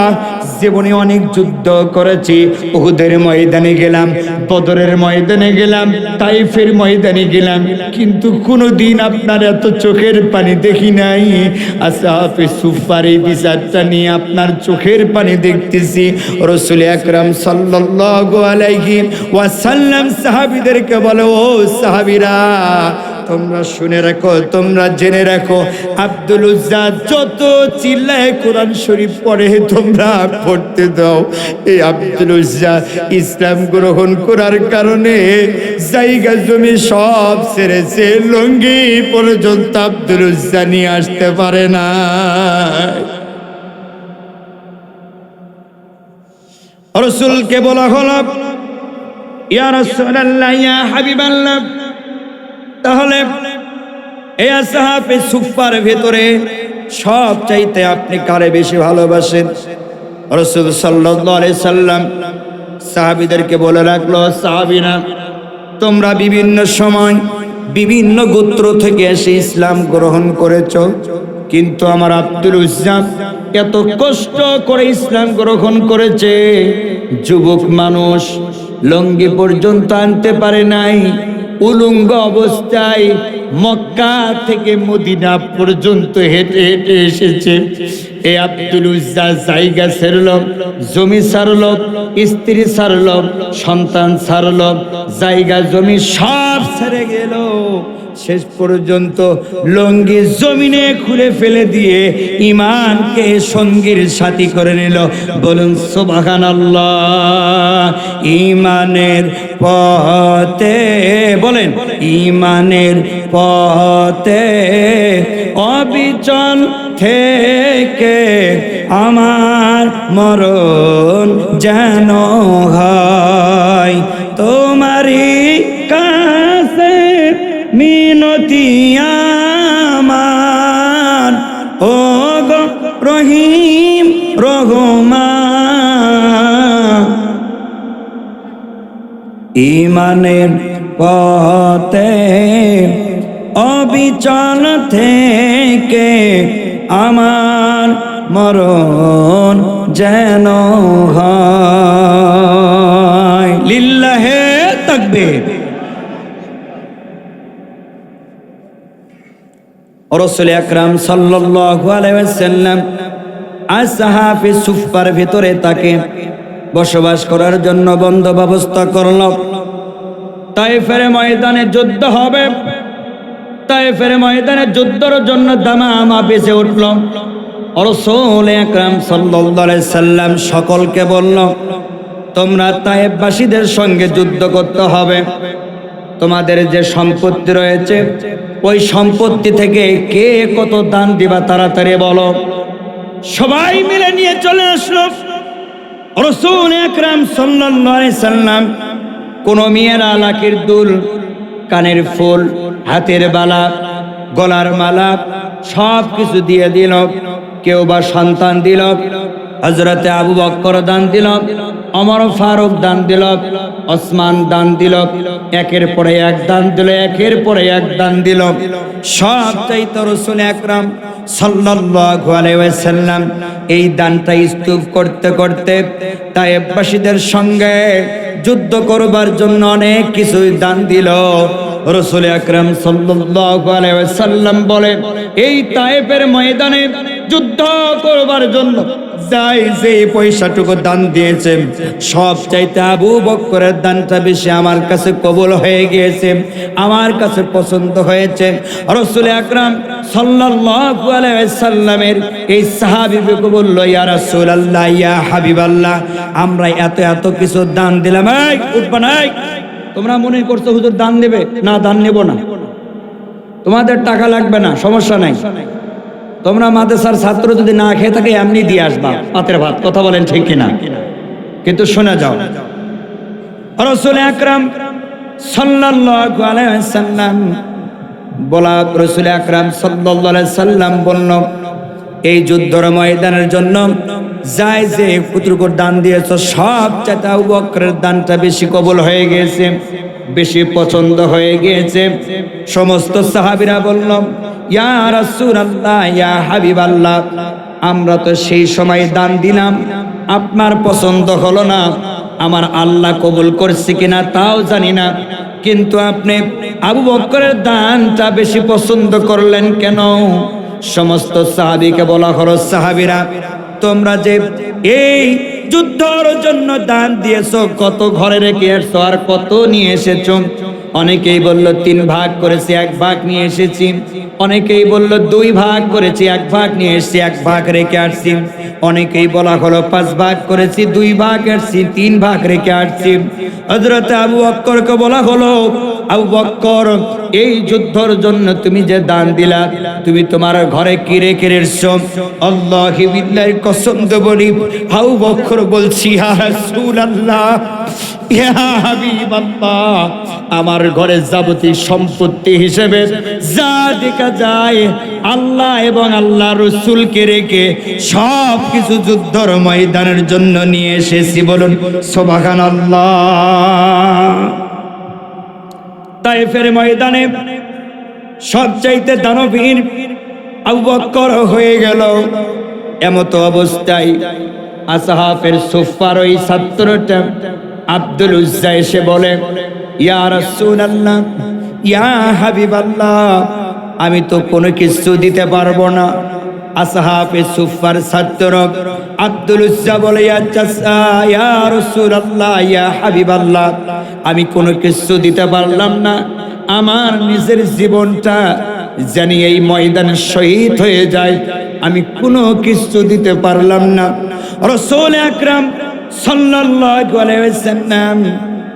জীবনে অনেক যুদ্ধ করেছি, উহুদের ময়দানে গেলাম, বদরের ময়দানে গেলাম, তাইফের ময়দানে গেলাম, কিন্তু কোনোদিন আপনার এত চোখের পানি দেখি নাই। আসহাবে সুফার এই বিচারটা নিয়ে আপনার চোখের পানি দেখতেছি। রাসূল আকরাম সাল্লাল্লাহু আলাইহি ওয়াসাল্লাম সাহাবীদেরকে বলে ও সাহাবীরা তোমরা শুনে রাখো, তোমরা জেনে রাখো, আব্দুল উজ্জা যত চিল্লায় কোরআন শরীফ পড়ে তোমরা পড়তে দাও। এই আব্দুল উজ্জা ইসলাম গ্রহণ করার কারণে জায়গা জমি সব ছেড়েছে, লুঙ্গি পর্যন্ত আব্দুল উজ্জা নিয়ে আসতে পারে না। রাসূলকে বলা হলো ইয়া রাসূলুল্লাহ, ইয়া হাবিবাল্লাহ, তাহলে এই আসহাবে সুফার ভেতরে সব চাইতে আপনি কারে বেশি ভালোবাসেন? রাসূল সাল্লাল্লাহু আলাইহি সাল্লাম সাহাবীদেরকে বলে রাখলো, সাহাবীরা তোমরা বিভিন্ন সময় বিভিন্ন গোত্র থেকে এসে ইসলাম গ্রহণ করেছ, কিন্তু আমার আব্দুল উজ্জা এত কষ্ট করে ইসলাম গ্রহণ করেছে, যুবক মানুষ লঙ্গি পর্যন্ত আনতে পারে নাই, উলঙ্গ অবস্থায় মক্কা থেকে মদিনা পর্যন্ত হেঁটে হেঁটে এসেছে। এই আব্দুল উজ্জা জায়গা ছাড়ল, জমি ছাড়ল, স্ত্রী ছাড়ল, সন্তান ছাড়ল, জায়গা জমি সব ছেড়ে গেল, শেষ পর্যন্ত লঙ্গি জমিনে খুলে ফেলে দিয়ে ঈমানকে সঙ্গীর সাথী করে নিল। বলুন সুবহানাল্লাহ। ঈমানের পথে, বলেন ঈমানের পথে অবিচল থেকে আমার মরণ যেন হয়, তোমারই কাছে মিনতি আমার, ও গো রহিম রহমান। ঈমানের পথে অবিচল থেকে আমার মরণ যেন হয়। লিল্লাহে তাকবীর। রাসূল আকরাম সাল্লাল্লাহু আলাইহি ওয়াসাল্লাম আসহাবে সুফার ভিতরে তাকে বসবাস করার জন্য বন্দোবস্ত করল। তায়েফের ময়দানে যুদ্ধ হবে, তায়েফের ময়দানে যুদ্ধের জন্য দামামা বেজে উঠল। রাসূল আকরাম সাল্লাল্লাহু আলাইহি সাল্লাম সকলকে বলল, তোমরা তায়েফবাসীদের সঙ্গে যুদ্ধ করতে হবে, তোমাদের যে সম্পত্তি রয়েছে ওই সম্পত্তি থেকে কে কত দান দিবা তাড়াতাড়ি বলো। সবাই মিলে নিয়ে চলে আসলো। রাসূল আকরাম সাল্লাল্লাহু আলাইহি সাল্লাম কোন মেয়েরা লাকের দুল, কানের ফুল, হাতের বালা, গলার মালা সব কিছু দিয়ে দিল। কেউ বা সন্তান দিল, হযরতে আবু বকর দান দিল, ওমর ফারুক দান দিল, ওসমান দান দিল, একের পরে এক দান দিল, একের পরে এক দান দিল। সব চাইতে রাসূল আকরাম সাল্লাল্লাহু আলাইহি ওয়াসাল্লাম এই দানটা স্তূপ করতে করতে তায়েফবাসীদের সঙ্গে যুদ্ধ করবার জন্য অনেক কিছু দান দিল। রাসূল আকরাম সাল্লাল্লাহু আলাইহি ওয়াসাল্লাম বলে, এই তায়েফের ময়দানে যুদ্ধ করবার জন্য যাই যে পয়সাটুকু দান দিয়েছে, সব চাইতে আবু বকরের দানটা বেশি আমার কাছে কবুল হয়ে গিয়েছে, আমার কাছে পছন্দ হয়েছে। রাসূল আকরাম সাল্লাল্লাহু আলাইহি ওয়াসাল্লামের এই সাহাবীকে বলল, ইয়া রাসূলুল্লাহ, ইয়া হাবিবাল্লাহ, আমরা এত এত কিছু দান দিলাম। এই উঠবা না, তোমরা মনে করছো হুজুর দান দেবে না? দান নেব না, তোমাদের টাকা লাগবে না, সমস্যা নাই। তোমরা মাদ্রাসার ছাত্র যদি না খেয়ে থাকে এমনি দিয়ে আসবা পাতের ভাত। কথা বলেন ঠিক কিনা? কিন্তু শোনা যাও, রাসূল আকরাম সাল্লাল্লাহু আলাইহি ওয়াসাল্লাম বলা, রাসূল আকরাম সাল্লাল্লাহু আলাইহি ওয়াসাল্লাম বলল, এই যুদ্ধের ময়দানের জন্য যাই যে কতটুকু দান দিয়েছো, সব চাইতে আবু বকরের দানটা বেশি কবুল হয়ে গিয়েছে, বেশি পছন্দ হয়ে গিয়েছে। সমস্ত সাহাবীরা বলল, ইয়া রাসূলুল্লাহ, ইয়া হাবিবাল্লাহ, আমরা তো সেই সময় দান দিলাম, আপনার পছন্দ হলো না, আমার আল্লাহ কবুল করছে কিনা তাও জানি না, কিন্তু আপনি আবু বকরের দানটা বেশি পছন্দ করলেন কেন? সমস্ত সাহাবীকে বলা হলো, সাহাবীরা, তোমরা যে এই যুদ্ধের জন্য দান দিয়েছো, কত ঘরে রেখে আসছো আর কত নিয়ে এসেছো? অনেকেই বলল 3 ভাগ করেছি, 1 ভাগ নিয়ে এসেছি। অনেকেই বলল 2 ভাগ করেছি, 1 ভাগ নিয়ে এসেছি, 1 ভাগ রেখে আসছি। অনেকেই বলা হলো 5 ভাগ করেছি, 2 ভাগ আসছি, 3 ভাগ রেখে আসছি। হযরত আবু বকরকে বলা হলো, আবু বকর, এই যুদ্ধের জন্য তুমি যে দান দিলা, তুমি তোমার ঘরে কি রেখে এসেছো? আল্লাহি বিল্লাহি কসম দিয়ে বলি, আবু বকর বলছি, ইয়া রাসূলুল্লাহ, ইয়া হাবিবাল্লাহ, আমার ঘরে যাবতীয় সম্পত্তি হিসেবে যা দেখা যায় আল্লাহ এবং আল্লাহ রাসূলকে রেখে সব কিছু যুদ্ধের ময়দানের জন্য নিয়ে এসেছি। বলুন সুবহানাল্লাহ। তায়েফের ময়দানে সবচাইতে দানবীর আবু বকর হয়ে গেল। এমতো অবস্থায় আসহাবের সুফার ওই ছাত্রটা আব্দুল উজ্জা এসে বলে, ইয়া রাসূলুল্লাহ, ইয়া হাবিবাল্লাহ, আমি তো কোনো কিছু দিতে পারবো না। আসহাবে সুফার ছাত্র আব্দুল উজ্জা বলে, ইয়া রাসূলুল্লাহ, ইয়া হাবিবাল্লাহ, আমি কোনো কিছু দিতে পারলাম না, আমার নিজের জীবনটা জানি এই ময়দানে শহীদ হয়ে যায়, আমি কোনো কিছু দিতে পারলাম না। রাসূল আকরাম সাল্লাল্লাহু আলাইহি ওয়াসাল্লাম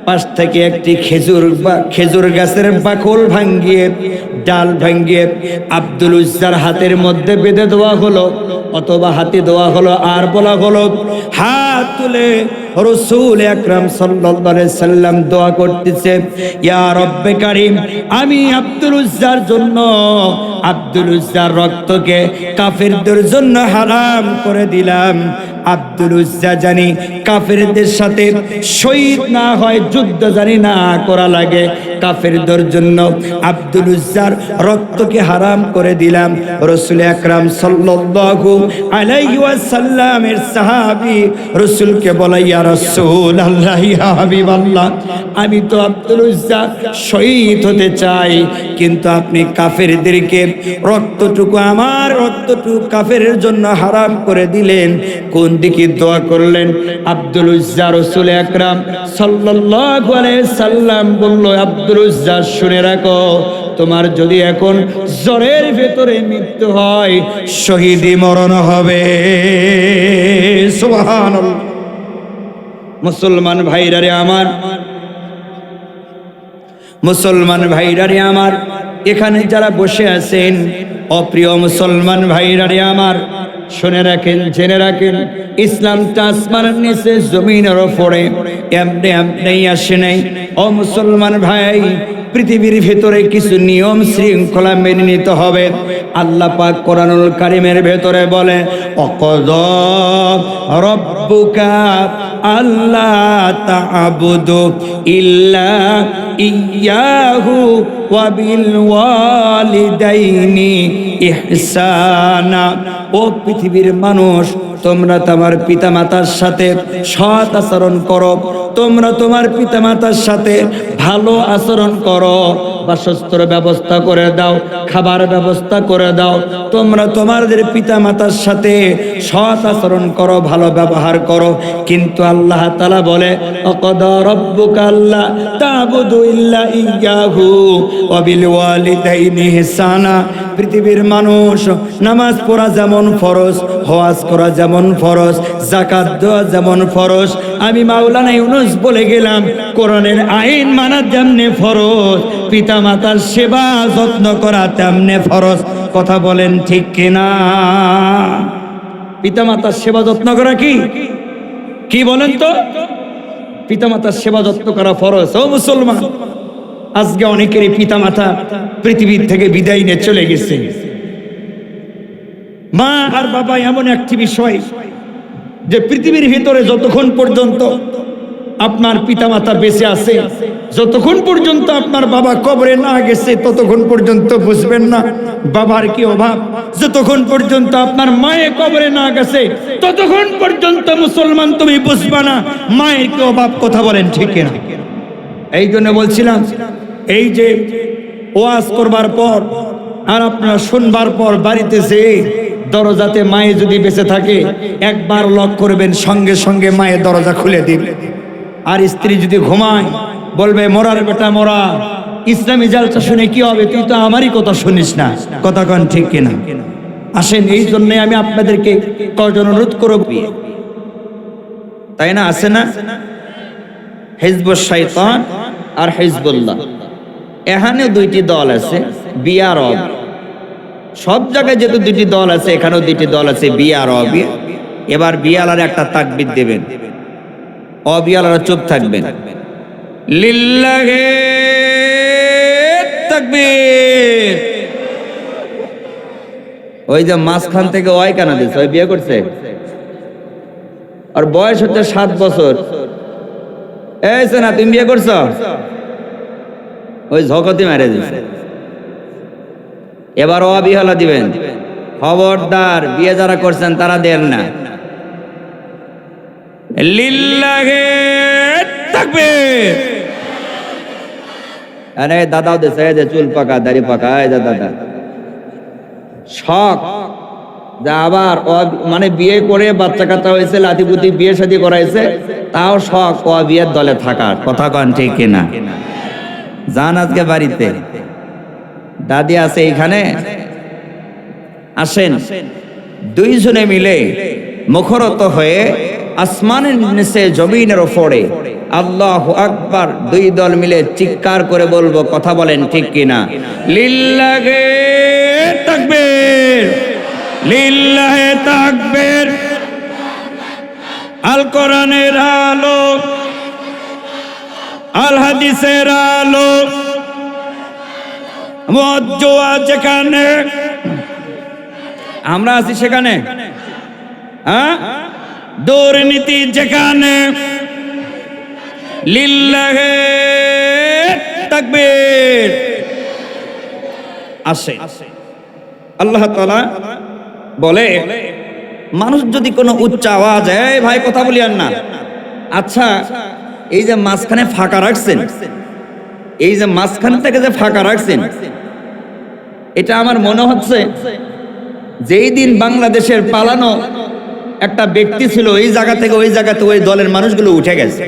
পাশ থেকে একটি খেজুর গাছের বাকল ভাঙ্গিয়ে, ডাল ভাঙ্গিয়ে আব্দুল উজ্জার হাতের মধ্যে বেঁধে দেওয়া হলো, অথবা হাতে দেওয়া হলো, আর বলা হলো, হাত তুলে রাসূল আকরাম সাল্লাল্লাহু আলাইহি সাল্লাম দোয়া করতেছে, ইয়া রব্বে কারীম, আমি আব্দুল উজ্জার জন্য, আব্দুল উজ্জার রক্তকে কাফেরদের জন্য হারাম করে দিলাম। আব্দুল উজ্জা জানি কাফেরদের সাথে শহীদ না হয়, যুদ্ধ জানি না করা লাগে, কাফেরদের জন্য আব্দুল উজ্জার রক্তকে হারাম করে দিলাম। রাসূল আকরাম সাল্লাল্লাহু আলাইহি ওয়াসাল্লামের সাহাবী রাসূলকে বলে, ইয়া রাসূলুল্লাহ, ইয়া হাবিবাল্লাহ, আমি তো আব্দুল উজ্জা শহীদ হতে চাই, কিন্তু আপনি কাফেরদেরকে রক্তটুকু, আমার রক্তটুকু কাফেরের জন্য হারাম করে দিলেন। কোন দিকে দোয়া করলেন? আব্দুল উজ্জা রাসূল আকরাম সাল্লাল্লাহু আলাইহি সাল্লাম বলল, আব্দুল উজ্জা, শুনে রাখো, তোমার যদি এখন জ্বরের ভেতরে মৃত্যু হয়, শহীদি মরণ হবে। সুবহানাল্লাহ। মুসলমান ভাইরারে আমার, মুসলমান ভাইরারে আমার, এখানে যারা বসে আছেন, অপ্রিয় মুসলমান ভাইরারে আমার, শুনে রাখেন, জেনে রাখেন, ইসলামটা আসমানের নিচে জমিনের উপরে এমনি এমনি আসে নাই। ও মুসলমান ভাই, পৃথিবীর ভেতরে কিছু নিয়ম শৃঙ্খলা মেনে নিতে হবে। আল্লাহ পাক কোরআনুল কারীমের ভেতরে বলে, অকযা রব্বুকা আল্লা তা'বুদু ইল্লা ইয়াহু ওয়া বিল ওয়ালিদাইনি ইহসানা। ও পৃথিবীর মানুষ, তোমরা তোমার পিতামাতার সাথে সৎ আচরণ করো, তোমরা তোমার পিতামাতার সাথে ভালো আচরণ করো, বাসস্থার ব্যবস্থা করে দাও, খাবার ব্যবস্থা করে দাও, তোমরা তোমাদের পিতামাতার সাথে সৎ আচরণ করো, ভালো ব্যবহার করো। কিন্তু আল্লাহ তাআলা বলে আকাদা রাব্বুকা আল্লা তা'বুদু ইল্লা ইয়্যাহু ওয়া বিল ওয়ালিদাইনি ইহসানা। পৃথিবীর মানুষ নামাজ পড়া যেমন ফরজ, হজ করা যেমন ফরজ, যাকাত দেওয়া যেমন ফরজ, আমি মাওলানা ইউনূস বলে গেলাম কোরআনের আইন মানা যেমনে ফরজ, পিতামাতার সেবা যত্ন করা তেমনে ফরজ। কথা বলেন ঠিক কিনা? পিতামাতার সেবা যত্ন করা কি বলেন তো? পিতামাতার সেবা যত্ন করা ফরজ। ও মুসলমান, আজকে অনেকেরই পিতামাতা পৃথিবীর থেকে বিদায় নিয়ে চলে গেছে। মা আর বাবা এমন একটি বিষয় যে পৃথিবীর ভিতরে যতক্ষণ পর্যন্ত আপনার পিতামাতা বেঁচে আছে, যতক্ষণ পর্যন্ত আপনার বাবা কবরে না গেছে ততক্ষণ পর্যন্ত বুঝবেন না বাবার কি অভাব। যতক্ষণ পর্যন্ত আপনার মায়ের কবরে না গেছে ততক্ষণ পর্যন্ত মুসলমান তুমি বুঝবা না মায়ের কি অভাব। কথা বলেন ঠিক না? এই জন্য বলছিলাম, এই যে ওয়াজ করবার পর আর আপনারা শুনবার পর বাড়িতে যেয়ে দরজাতে মায়ে যদি বেঁচে থাকে একবার লক করবেন, সঙ্গে সঙ্গে মায়ের দরজা খুলে দিবে। আর স্ত্রী যদি ঘুমায় বলবে মরার বেটা মরা, ইসলামী জালসা শুনে কি হবে, তুই তো আমারই কথা শুনিস না। কথা কন ঠিক কিনা? আসেন, এই জন্য আমি আপনাদেরকে কজন অনুরোধ করব, তাই না? আছে না হিজবুশ শাইতান আর হিজবুল্লাহ, এখানে দুইটি দল আছে, বি আর অ। সব জায়গায় যেহেতু দুইটি দল আছে, এখানেও দুইটি দল আছে, বি আর অ। এবার বিয়ালার একটা তাকবীর দেবেন, অবিয়ালারা চুপ থাকবেন। লিল্লাহি তাকবীর। ওই যে মাঝখান থেকে ওই কেন দিচ্ছে, ওই বিয়ে করছে, আর বয়স হচ্ছে 7 বছর। এই না, তুমি বিয়ে করছো? ওই ঝকতি মেরে দিচ্ছে। এবার অবিয়ালা দিবেন। খবরদার, বিয়ে যারা করছেন তারা দেন না। লিল্লাহি তাকবীর। আরে দাদাও দেশে যে চুল পাকা দাড়ি পাকা, এই যে দাদা শখ যা আবার মানে বিয়ে করে বাচ্চা কাচ্চা হয়েছে, লাতিপুতি বিয়ে শাদী করাইছে, তাও শখ ও বিয়ের দলে থাকার। কথা কন ঠিক কিনা? যান আজকে বাড়িতে, দাদি আছে এইখানে, আসেন দুইজনে মিলে মুখরত হয়ে আসমানের নিচে জমিনের ওপরে আল্লাহু আকবার দুই দল মিলে চিৎকার করে বলবো। কথা বলেন ঠিক কিনা? লিল্লাহি তাকবীর, লিল্লাহি তাকবীর। আল কোরআনের আলো, আল হাদিসের আলো, মুআজ্জা যেখানে আমরা আছি সেখানে, হ্যাঁ, দুর্নীতি যেখানে, লিল্লাহি তাকবীর আসে। আল্লাহ তাআলা বলে, মানুষ যদি কোনো উচ্চ আওয়াজ, এই ভাই কথা বলিয়েন না, আচ্ছা এই যে মাঝখানে ফাঁকা রাখছেন, এই যে মাঝখান থেকে যে ফাঁকা রাখছেন, এটা আমার মনে হচ্ছে যেই দিন বাংলাদেশের পালানো একটা ব্যক্তি ছিল, এই জায়গা থেকে ওই জায়গাতে ওই দলের মানুষগুলো উঠে গেছে।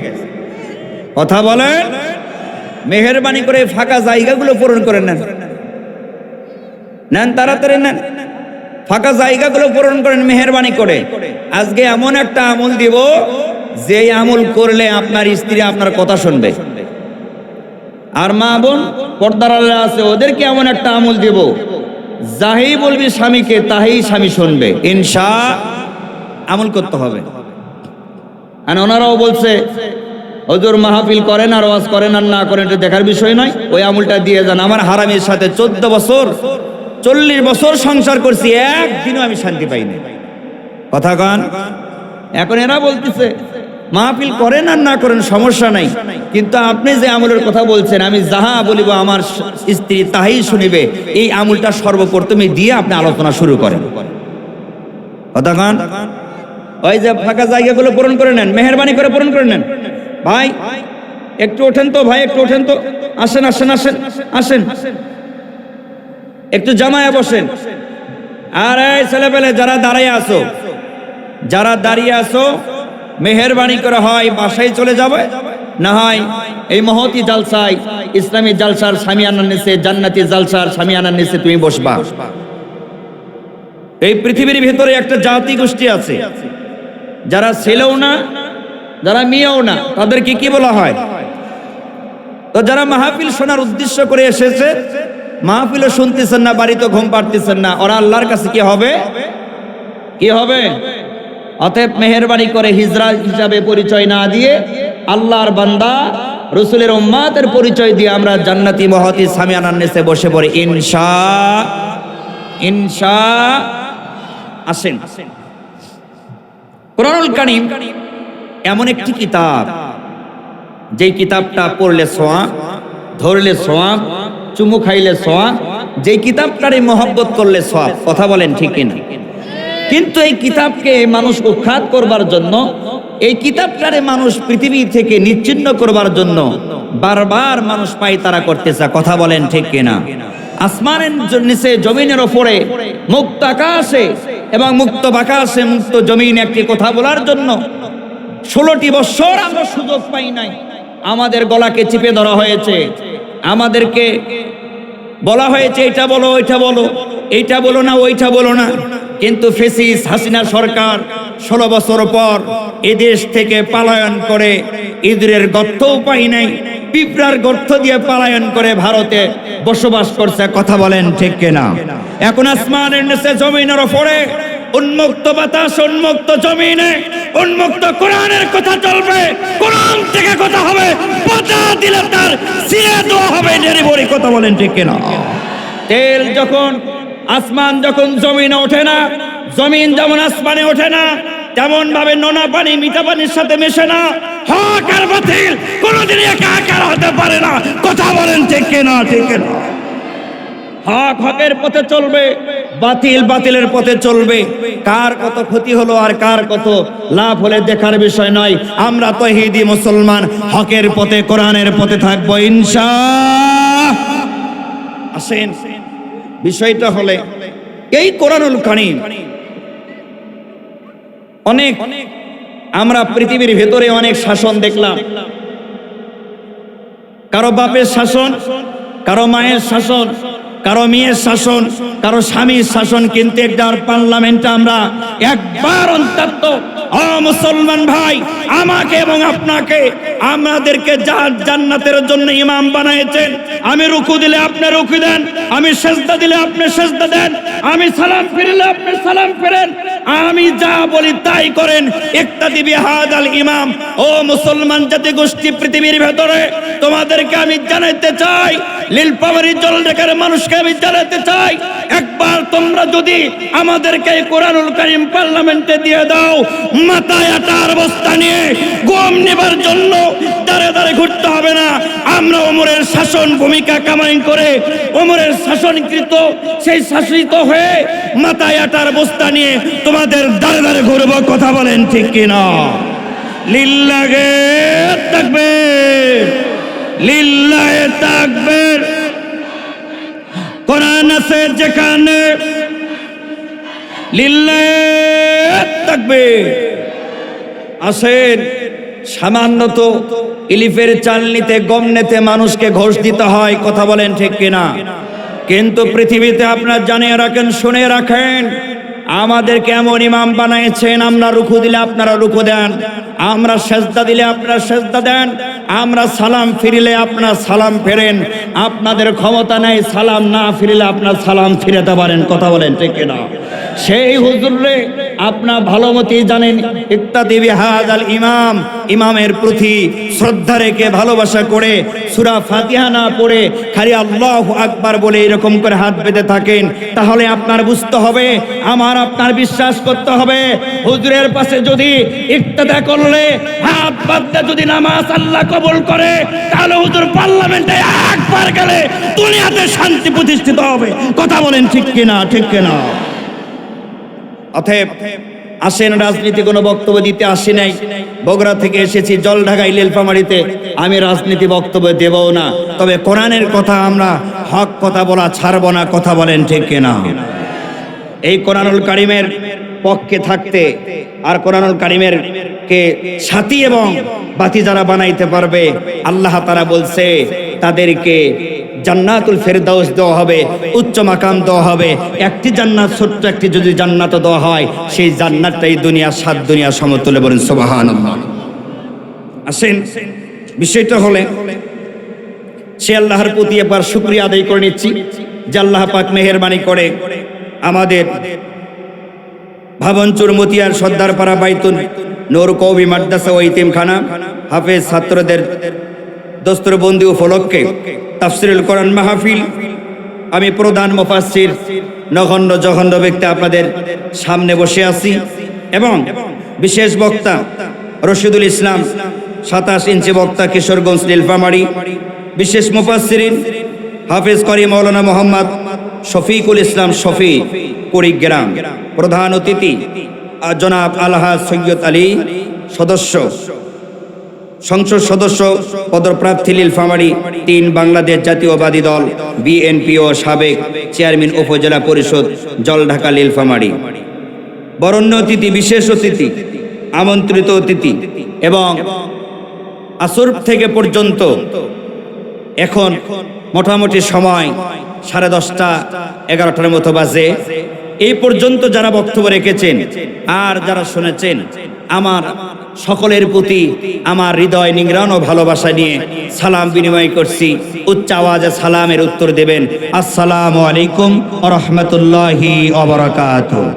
কথা বলেন, মেহেরবানি করে ফাঁকা জায়গাগুলো পূরণ করে নেন, নেন তাড়াতাড়ি নেন, ফাঁকা জায়গাগুলো পূরণ করেন মেহেরবানি করে। আজকে এমন একটা আমল দিব, যে আমল করলে আপনার স্ত্রী আপনার কথা শুনবে, আর মা বোন পর্দার আড়ালে আছে ওদেরকে এমন একটা আমল দিব, যাই বলবি স্বামীকে তাই স্বামী শুনবে। আমল করতে হবে। আর ওনারাও বলছে হুজুর মাহফিল করেন আর ওয়াজ করেন আর না করেন এটা দেখার বিষয় নয়, ওই আমলটা দিয়ে যান। আমার হারামির সাথে 14 বছর 40 বছর সংসার করছি, একদিনও আমি শান্তি পাইনি। কথা গান। এখন এরা বলতেছে মাহফিল করেন আর না করেন সমস্যা নাই, কিন্তু আপনি যে আমলের কথা বলছেন, আমি যাহা বলিব আমার স্ত্রী তাই শুনিবে, এই আমলটা সর্বপ্রথমে দিয়ে আপনি আলোচনা শুরু করেন। কথা গান। ওই যে ফাঁকা জায়গাগুলো পূরণ করে নেন, মেহেরবানি করে পূরণ করে নেন। ভাই একটু ওঠেন তো, ভাই একটু ওঠেন তো, আসেন আসেন আসেন আসেন, একটু জামায়া বসেন। আর এই ছেলেপেলে যারা দাঁড়িয়ে আসো, যারা দাঁড়িয়ে আসো, মেহেরবানি করে হয় বাসায় চলে যাবে, না হয় এই মহতি জালসায়, ইসলামী জালসার সামিয়ানার নিচে, জান্নাতি জালসার সামিয়ানার নিচে তুমি বসবা। এই পৃথিবীর ভিতরে একটা জাতি গোষ্ঠী আছে, যারা ছেলেও না, যারা মেয়েও না, তাদেরকে কি বলা হয়? তো যারা মাহফিল শোনার উদ্দেশ্য করে এসেছে, মাহফিলও শুনতেছেন না, বাড়িতে ঘুম পাড়তেছেন না, ওরা আল্লাহর কাছে কি হবে? কি হবে? অতএব মেহেরবানি করে হিজরা হিসাবে পরিচয় না দিয়ে, আল্লাহর বান্দা রাসূলের উম্মতের পরিচয় দিয়ে আমরা জান্নাতি মহতি সামিয়ানার নিচে বসে পড়ি ইনশাআল্লাহ। আসেন, কোরআনুল কারীম এমন একটি কিতাব, যেই কিতাবটা পড়লে সওয়াব, ধরলে সওয়াব, চুমু খাইলে সওয়াব, যেই কিতাবটারে মহব্বত করলে সওয়াব। কথা বলেন ঠিক কিনা? কিন্তু এই কিতাবকে মানুষ উৎখাত করবার জন্য, এই কিতাবটারে মানুষ পৃথিবী থেকে নিচ্ছিন্ন করবার জন্য বারবার মানুষ পায়তারা করতেছে। কথা বলেন ঠিক কিনা? আসমানের নিচে, জমিনের ওপরে, মুক্ত আকাশে এবং মুক্ত বাতাসে, মুক্ত জমিন একটি কথা বলার জন্য 16টি বছর আমরা সুযোগ পাই নাই। আমাদের গলাকে চিপে ধরা হয়েছে, আমাদেরকে বলা হয়েছে এটা বলো, ওইটা বলো, এইটা বলো না, ওইটা বলো না। কিন্তু ফেসিস হাসিনা সরকার 16 বছর পর এদেশ থেকে পলায়ন করে, ইঁদুরের গর্তও পাই নাই, পিঁপড়ার গর্ত দিয়ে পলায়ন করে ভারতে বসবাস করছে। কথা বলেন ঠিক কিনা? এখন আসমানের নিচে, জমিনের উপরে উন্মুক্ত বাতাস, উন্মুক্ত জমিনে উন্মুক্ত কোরআনের কথা চলবে, কোরআন থেকে কথা হবে, পাতা দিলে তার ছিঁড়ে দেওয়া হবে ডেলিভারি। কথা বলেন ঠিক কিনা? তেল যখন আসমান, যখন জমিনে ওঠে না, জমিন যেমন আসমানে ওঠে না, তেমন ভাবে নোনা পানি মিঠা পানির সাথে মেশে না। হক আর বাতিল কোনোদিন একাকার হতে পারে না। কথা বলেন ঠিক কিনা? ঠিক কিনা? হক হকের পথে চলবে, বাতিল বাতিলের পথে চলবে। কার কত ক্ষতি হলো আর কার কত লাভ হলে দেখার বিষয় নয়। আমরা তৌহিদি মুসলমান, হকের পথে, কোরআনের পথে থাকবো ইনশাআল্লাহ। আসেন, বিষয়টা হলে এই কোরআনুল কারীম অনেক, আমরা পৃথিবীর ভেতরে অনেক শাসন দেখলাম। কারো বাপের শাসন, কারো মায়ের শাসন, কারো মেয়ের শাসন, কারো স্বামীর শাসন। কিন্তু একটা পার্লামেন্টে আমরা একবার অন্তত, ও মুসলমান ভাই, আমাকে এবং আপনাকে, আমাদেরকে জান্নাতের জন্য ইমাম বানাইছেন। আমি রুকু দিলে আপনি রুকু দেন, আমি সেজদা দিলে আপনি সেজদা দেন, আমি সালাম ফিরলে আপনি সালাম ফেরেন, আমি যা বলি তাই করেন। ইক্তাদি বিহাদাল ইমাম। ও মুসলমান জাতি গোষ্ঠী, পৃথিবীর ভেতরে তোমাদেরকে আমি জানাইতে চাই, নীলফামারী জলঢাকার মানুষকে আমি জানাতে চাই, একবার তোমরা যদি আমাদেরকে কোরআনুল কারীম পার্লামেন্টে দিয়ে দাও, মাথায় আটার বস্তা নিয়ে গম নেবার জন্য দাঁড়ে দাঁড়ে ঘুরতে হবে না। আমরা ওমরের শাসন ভূমিকা কামাই করে, ওমরের শাসনকৃত, সেই শাসিত হয়ে মাথায় আটার বস্তা নিয়ে তোমাদের দাঁড়ে দাঁড়ে ঘুরবো। কথা বলেন ঠিক কিনা? লিল্লাহে তাকবীর, লিল্লাহে তাকবীর। কোরআন আছে যেখানে, লিল্লাহে তাকবীর। আসেন, সামান্য তো ইলিফের চাল নিতে, গম নিতে মানুষকে ঘোষ দিতে হয়। কথা বলেন ঠিক কিনা? কিন্তু পৃথিবীতে আপনারা জানিয়ে রাখেন, শুনে রাখেন, আমাদেরকে এমন ইমাম বানাইছেন, আমরা রুকু দিলে আপনারা রুকু দেন, আমরা সেজদা দিলে আপনারা সেজদা দেন, আমরা সালাম ফিরিলে আপনারা সালাম ফেরেন। আপনাদের ক্ষমতা নেই সালাম না ফিরিলে আপনারা সালাম ফিরাতে পারেন। কথা বলেন ঠিক কিনা? সেই হুজুরে আপনার ভালোমতি জানেন, ইক্তাদি বিহাদাল ইমাম, ইমামের প্রতি শ্রদ্ধা রেখে ভালোবাসা করে সূরা ফাতিহা না পড়ে খালি আল্লাহু আকবার বলে এরকম করে হাত বেঁধে থাকেন, তাহলে আপনার বুঝতে হবে, আমার আপনার বিশ্বাস করতে হবে, হুজুরের পাশে যদি ইক্তাদা করলে, হাত বাঁধতে যদি নামাজ আল্লাহ কবুল করে, তাহলে হুজুর পার্লামেন্টে একবার গেলে দুনিয়াতে শান্তি প্রতিষ্ঠিত হবে। কথা বলেন ঠিক কিনা? ঠিক কিনা? অতএব আসেন, রাজনীতি কোনো বক্তব্য দিতে আসি নাই, বগুড়া থেকে এসেছি জলঢাকায় নীলফামারীতে, আমি রাজনীতি বক্তব্য দেবও না, তবে কোরআনের কথা আমরা হক কথা বলা ছাড়বো না। কথা বলেন ঠিক কিনা? এই কোরআনুল কারিমের পক্ষে থাকতে আর কোরআনুল কারিমের কে সাথী এবং বাতি যারা বানাইতে পারবে, আল্লাহ তাআলা বলছে তাদেরকে জান্নাতুল ফেরদাউস দেওয়া হবে, উচ্চ মাকাম দেওয়া হবে। একটি জান্নাত, ছোট্ট একটি যদি জান্নাত দেওয়া হয়, সেই জান্নাতটাই দুনিয়া 7 দুনিয়া সমতুল্য। বলেন সুবহানাল্লাহ। আসেন, বিষয়টা হলে সে আল্লাহর প্রতি একবার শুকরিয়া আদায় করে নিচ্ছি যে আল্লাহ পাক মেহেরবানি করে আমাদের ভাবনচুর মতিয়ার সর্দারপাড়া বাইতুল নূর কওমি মাদ্রাসা ও ইতিমখানা হাফেজ ছাত্রদের দস্তরবন্দি উপলক্ষে তাফসিরুল কোরআন মাহফিল, আমি প্রধান মুফাসসির নগণ্য জঘন্য ব্যক্তি আপনাদের সামনে বসে আছি এবং বিশেষ বক্তা রশিদুল ইসলাম 27 ইঞ্চি বক্তা কিশোরগঞ্জ নীলফামারী, বিশেষ মুফাসসিরিন হাফেজ করি মাওলানা মোহাম্মদ শফিকুল ইসলাম শফি কুড়িগ্রাম, প্রধান অতিথি জনাব আলহাজ সৈয়দ আলী সংসদ সদস্য পদপ্রার্থী নীলফামারী 3 বাংলাদেশ জাতীয়বাদী দল বিএনপি ও সাবেক চেয়ারম্যান উপজেলা পরিষদ জলঢাকা নীলফামারী, বরণ্য অতিথি, বিশেষ অতিথি, আমন্ত্রিত অতিথি এবং আসর থেকে পর্যন্ত এখন মোটামুটি সময় 10:30 11টার মতো বাজে, এই পর্যন্ত যারা বক্তব্য রেখেছেন আর যারা শুনেছেন, আমার সকলের প্রতি আমার হৃদয় নিংড়ানো ভালোবাসা নিয়ে সালাম বিনিময় করছি। উচ্চ আওয়াজে সালামের উত্তর দেবেন, আসসালামু আলাইকুম ওয়া রাহমাতুল্লাহি ওয়া বারাকাতুহু।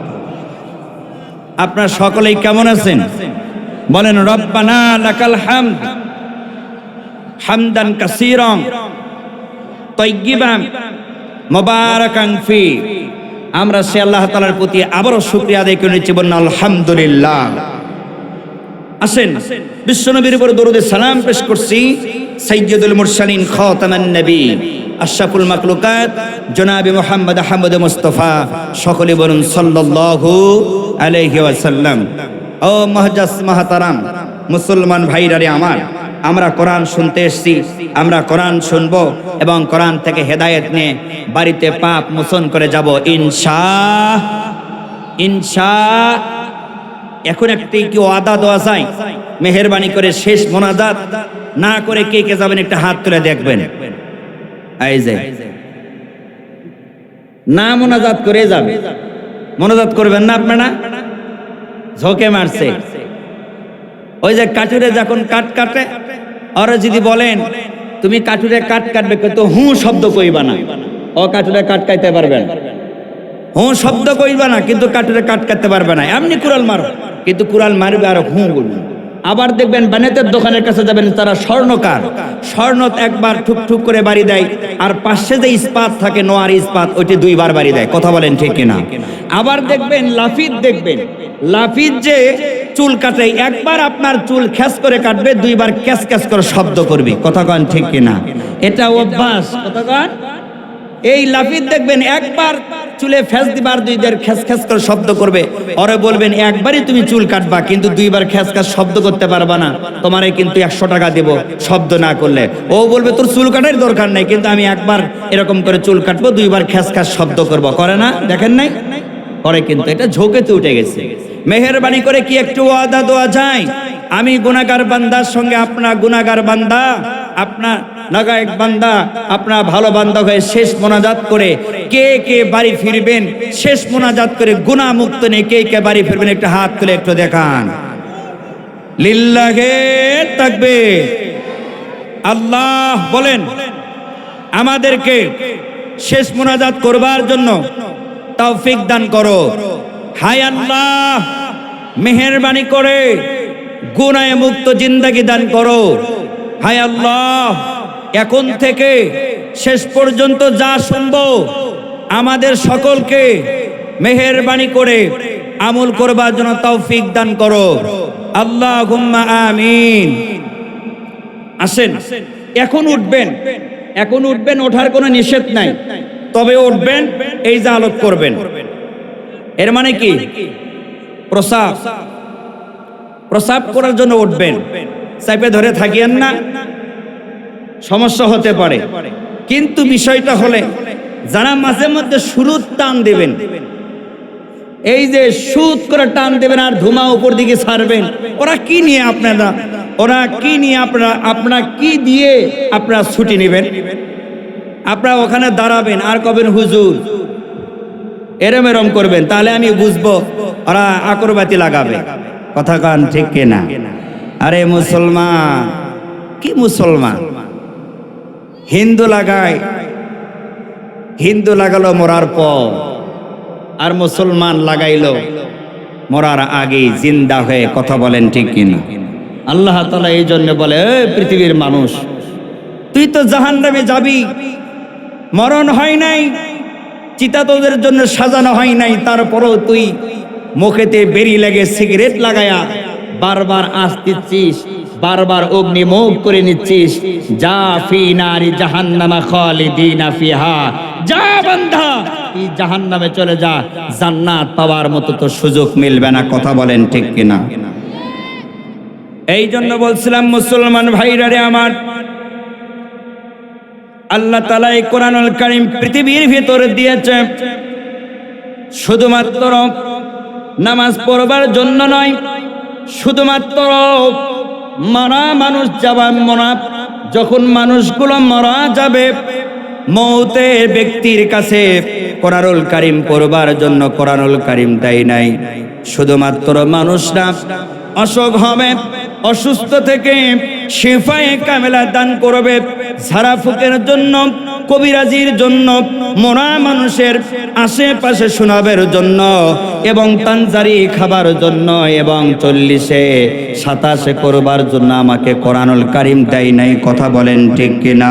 আপনারা সকলেই কেমন আছেন? বলেন রব্বানা লাকাল হামদ হামদান কাসীরান তাইয়্যিবান মুবারাকান ফি। আমরা সে আল্লাহ তাআলার প্রতি আবারও শুকরিয়া আদায় করে নিচ্ছি, বলুন আলহামদুলিল্লাহ। আসেন, বিশ্বনবীর উপর দরুদ সালাম পেশ করছি। সাইয়্যিদুল মুরসালিন খাতামান নবী আশরাফুল মাখলুকাত জনাবে মুহাম্মদ আহমদ মুস্তাফা, সকলে বলুন সাল্লাল্লাহু আলাইহি ওয়াসাল্লাম। ও মুহজ্জাজ মাহতারাম মুসলমান ভাইরারে আমার, আমরা কোরআন শুনতে এসেছি, আমরা কোরআন শুনবো এবং কোরআন থেকে হেদায়েত নিয়ে বাড়িতে পাপ মোচন করে যাব ইনশাআল্লাহ। এখন একটি কি ওয়াদা দেওয়া যায়? মেহেরবানি করে শেষ মোনাজাত না করে কে কে যাবেন একটা হাত তুলে দেখবেন। এই যে না মোনাজাত করে যাবে, মোনাজাত করবেন না আপনারা? ঝোঁকে মারছে। ওই যে কাটুরে যখন কাট কাটে, আর যদি বলেন তুমি কাটুরে কাট কাটবে, তো হু শব্দ কইবা না, ও কাটুরে কাট কাটতে পারবেন, হু শব্দ কইবা না, কিন্তু কাটুরে কাট কাটতে পারবে না। এমনি কুড়াল মারো, কিন্তু কুড়াল মারবে আর হু বলবে। আবার দেখবেন বানেতের দোকানের কাছে যাবেন, তারা স্বর্ণকার, স্বর্ণ একবার ঠুক ঠুক করে বাড়ি দেয়, আর পাশে যে ইস্পাত থাকে, নোয়ার ইস্পাত, ওইটি 2 বার বাড়ি দেয়। কথা বলেন ঠিক কিনা? আবার দেখবেন লাফিদ, দেখবেন লাফিদ যে চুল কাটে, একবার আপনার চুল খ্যাস করে কাটবে, 2 বার ক্যাস ক্যাস করে শব্দ করবে। কথা কন ঠিক কিনা? এটা অভ্যাস। কথা কন। এই লাফিদ দেখবেন একবার চুলে ফেস দিবার 2 বার খ্যাস খ্যাস করে শব্দ করবে, ওরে বলবেন একবারই তুমি চুল কাটবা, কিন্তু 2 বার খ্যাস খ্যাস শব্দ করতে পারবা না, তোমারে কিন্তু 100 টাকা দেব শব্দ না করলে। ও বলবে তোর চুল কাটার দরকার নাই, কিন্তু আমি একবার এরকম করে চুল কাটবো, 2 বার খ্যাস খ্যাস শব্দ করব। করে না? দেখেন নাই? করে। কিন্তু এটা ঝোঁকেতে উঠে গেছে। মেহেরবানি করে কি একটু ওয়াদা দেওয়া যায়? আমি গুনাহগার বান্দার সঙ্গে আপনার গুনাহগার বান্দা, আপনার নাগায়েক বান্দা, আপনার ভালো বান্দা হয়ে শেষ মোনাজাত করে কে কে বাড়ি ফিরবেন? শেষ মোনাজাত করে গুনাহ মুক্ত নিয়ে কে কে বাড়ি ফিরবেন? একটা হাত তুলে একটু দেখান। লিল্লাহে তাকবীর। আল্লাহ বলেন আমাদেরকে শেষ মোনাজাত করবার জন্য তৌফিক দান করো। হায় আল্লাহ, মেহেরবানি করে গুনাহে মুক্ত জিন্দেগি দান করো। হায় আল্লাহ, এখন থেকে শেষ পর্যন্ত যা শুনবো আমাদের সকলকে মেহেরবানি করে আমল করবার জন্য তৌফিক দান করো। আল্লাহুম্মা আমিন। আসেন, এখন উঠবেন, এখন উঠবেন, ওঠার কোনো নিষেধ নাই, তবে উঠবেন এই যে আলোক করবেন। এর মানে কি? প্রসাব করার জন্য উঠবেন, চাপে ধরে থাকিয়েন না, সমস্যা হতে পারে। কিন্তু বিষয়টা হলে যারা মাঝে মধ্যে সুরুত টান দেবেন, এই যে সুদ করে টান দেবেন আর ধুমা উপর দিকে ছাড়বেন, ওরা কি নিয়ে আপনারা কি দিয়ে আপনারা ছুটি নেবেন? আপনারা ওখানে দাঁড়াবেন আর কবেন হুজুর, এরম এরম করবেন, তাহলে আমি বুঝবো ওরা আকরবাতি লাগাবে। কথা কান ঠিক কিনা? আরে মুসলমান, কি মুসলমান? হিন্দু লাগালো মরার পর, আর মুসলমান লাগাইলো মরার আগেই জিন্দা হয়ে। কথা বলেন ঠিক কিনা? আল্লাহ তাআলা এই জন্য বলে, পৃথিবীর মানুষ, তুই তো জাহান্নামে যাবি, মরণ হয় নাই, চিতা তোদের জন্য সাজানো হয় নাই, তারপরও তুই মুখেতে বেরি লেগে সিগারেট লাগায়া বারবার আঁচ দিচ্ছিস, বারবার অগ্নিমুখ করে নিচ্ছিস। যা ফি নারি জাহান্নামা খালিদিনা ফিহা, যা বান্দা তুই জাহান্নামে চলে যা, জান্নাত পাওয়ার মতো তো সুযোগ মিলবে না। কথা বলেন ঠিক কিনা? এই জন্য বলছিলাম মুসলমান ভাইরা রে আমার, আল্লাহ তাআলা এই কোরআনুল কারীম পৃথিবীর ভিতরে দিয়েছে শুধুমাত্র নামাজ পড়বার জন্য নয়, শুধুমাত্র যখন মানুষগুলো মারা যাবে, মৌতের ব্যক্তির কাছে কোরআনুল কারীম পড়বার জন্য কোরআনুল কারীম দেয় নাই। শুধুমাত্র মানুষরা অসুখ হবে, অসুস্থ থেকে শিফায়ে কামেলা দান করবে, ঝাড়াফুঁকের জন্য, কবিরাজির জন্য, মরা মানুষের আশেপাশে শোনাবের জন্য, এবং তানজারি খাবার জন্য, এবং 40-27 করবার জন্য আমাকে কোরআনুল কারীম দেয় নাই। কথা বলেন ঠিক কিনা?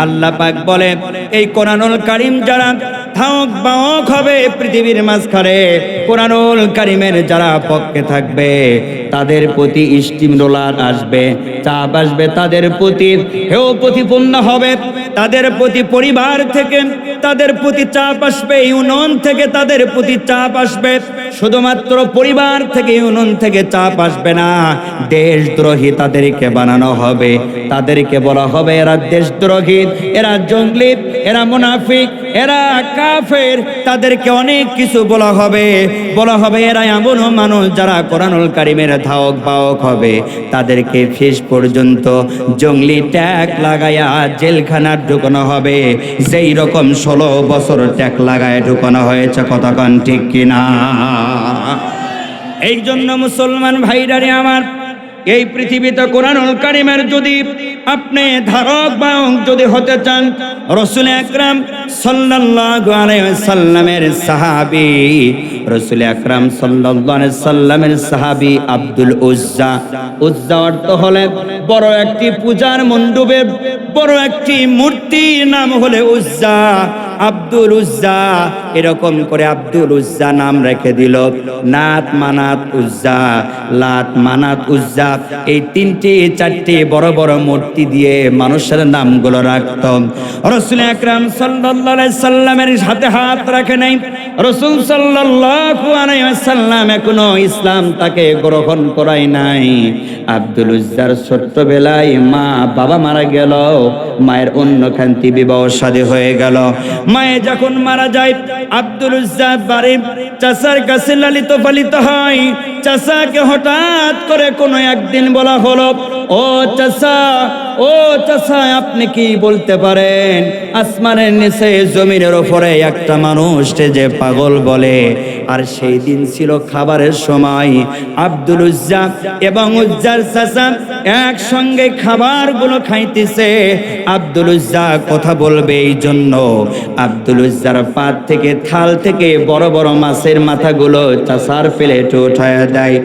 আল্লাহ পাক বলে, এই কোরআনুল কারীম যারা থাক বাওক হবে পৃথিবীর মাঝখানে, কোরআনুল কারীমের যারা পক্ষে থাকবে, তাদের প্রতি স্টিম রোলার আসবে, চাপ আসবে, তাদের প্রতি হেও প্রতিপন্ন হবে, তাদের প্রতি পরিবার থেকে তাদের প্রতি চাপ আসবে, ইউনিয়ন থেকে তাদের প্রতি চাপ আসবে। শুধুমাত্র পরিবার থেকে, ইউনিয়ন থেকে চাপ আসবে না, দেশদ্রোহী তাদেরকে বানানো হবে, তাদেরকে বলা হবে এরা দেশদ্রোহী, এরা জঙ্গলি, এরা মুনাফিক, এরা কাফের, তাদেরকে অনেক কিছু বলা হবে এরা এমন মানুষ যারা কোরআনুল কারীমের ধাওক বাওক হবে, তাদেরকে শেষ পর্যন্ত জঙ্গলি ট্যাগ লাগায়া জেলখানার ঢুকানো হবে, যেই রকম 16 বছর ট্যাগ লাগায় ঢুকানো হয়েছে। কতক্ষণ ঠিক কিনা? এই জন্য মুসলমান ভাইরা রে আমার, এই পৃথিবীতে কোরআনুল কারীমের যদি আপনি ধারক বাহক যদি হতে চান, রাসূল আকরাম সাল্লাল্লাহু আলাইহি ওয়াসাল্লামের সাহাবী, রাসূল আকরাম সাল্লাল্লাহু আলাইহি ওয়াসাল্লামের সাহাবী আব্দুল উজ্জা। উজ্জা অর্থ হলে বড় একটি পূজার মণ্ডপে বড় একটি মূর্তির নাম হলে উজ্জা, আব্দুল উজ্জা। এরকম করে আব্দুল উজ্জা নাম রেখে দিল। নাত, মানাত, উজ্জা, লাত, মানাত, উজ্জা, এই 3-4 বড় বড় মূর্তি দিয়ে মানুষের নামগুলো রাখত। রাসূল আকরাম সাল্লাল্লাহু আলাইহি সাল্লামের সাথে হাত রাখে নাই। রাসূল সাল্লাল্লাহু আলাইহি ওয়াসাল্লাম এখনো ইসলাম তাকে গ্রহণ করায় নাই। আব্দুল উজ্জার ছোট্টবেলায় মা বাবা মারা গেল, মায়ের অন্যখান্তি বিবাহ শাদী হয়ে গেল। মায়ে যখন মারা যায়, আব্দুল উজ্জা বাড়ির চাচার কাছে লালিত পালিত হয়। চাচাকে হঠাৎ করে কোনো একদিন বলা হলো, ও চাচা, আপনি কি বলতে পারেন আসমানের নিচে জমিনের উপরে একটা মানুষ যে পাগল বলে? আর সেই দিন ছিল খাবারের সময়। আব্দুল উজ্জা এবং উজ্জার চাচা একসঙ্গে খাবারগুলো খাইতেছে। আব্দুল উজ্জা কথা বলবে, এই জন্য আব্দুল উজ্জার পাত থেকে, থাল থেকে বড় বড় মাছের মাথাগুলো চাচার প্লেটে উঠায় দেয়।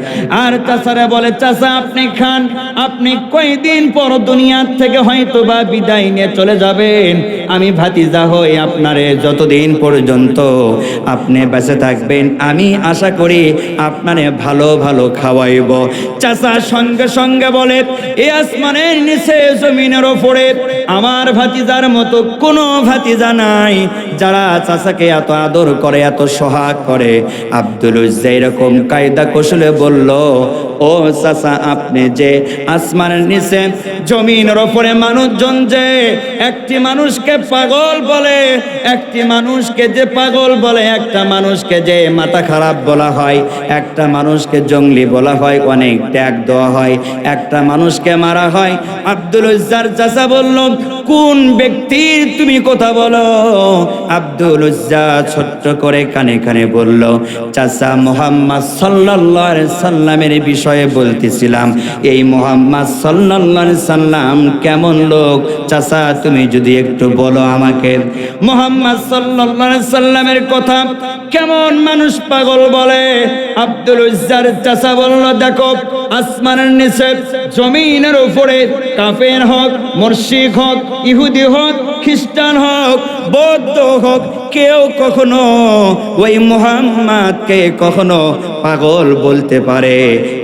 আর চাচারা বলে, চাচা আপনি খান, আপনি কয়দিন পর দুনিয়ার থেকে হয়তো বা বিদায় নিয়ে চলে যাবেন। আমি ভাতিজা হই আপনারে যতদিন পর্যন্ত আপনি বেঁচে থাকবেন, আমি আশা করি আপনারে ভালো ভালো খাওয়াইব। চাচা সঙ্গে সঙ্গে বলে, এই আসমানের নিচে জমিনের ওপরে আমার ভাতিজার মতো কোনো ভাতিজা নাই যারা চাচাকে এত আদর করে, এত সোহাগ করে। আব্দুল উজ্জা এরকম কায়দা কৌশলে বলল, ও চাচা, আপনি যে আসমানের নিচে জমিনের ওপরে মানুষজন যে একটি মানুষকে পাগল বলে, একটি মানুষকে যে পাগল বলে, একটা মানুষকে যে মাথা খারাপ বলা হয়, একটা মানুষকে জঙ্গলি বলা হয়, অনেক ট্যাগ দেওয়া হয়, একটা মানুষকে মারা হয়। আব্দুল উজ্জার চাচা বলল, কোন ব্যক্তির তুমি কথা বলো? আব্দুল উজ্জা ছোট্ট করে কানে কানে বলল, চাচা, মুহাম্মদ সাল্লাল্লাহু আলাইহি সাল্লামের বিষয়ে বলতেছিলাম। এই মুহাম্মদ সাল্লাল্লাহু আলাইহি সাল্লাম কেমন লোক চাচা, তুমি যদি একটু বলো আমাকে। মুহাম্মদ সাল্লাল্লাহু আলাইহি সাল্লামের কথা কেমন মানুষ পাগল বলে? আব্দুল উজ্জার চাচা বলল, দেখো, আসমানের নিচে জমিনের উপরে কাফের হোক, মুশরিক হোক, ইহুদি হোক, খ্রিস্টান হোক, বৌদ্ধ হোক, কেউ কখনো ওই মুহাম্মদকে কখনো পাগল বলতে পারে,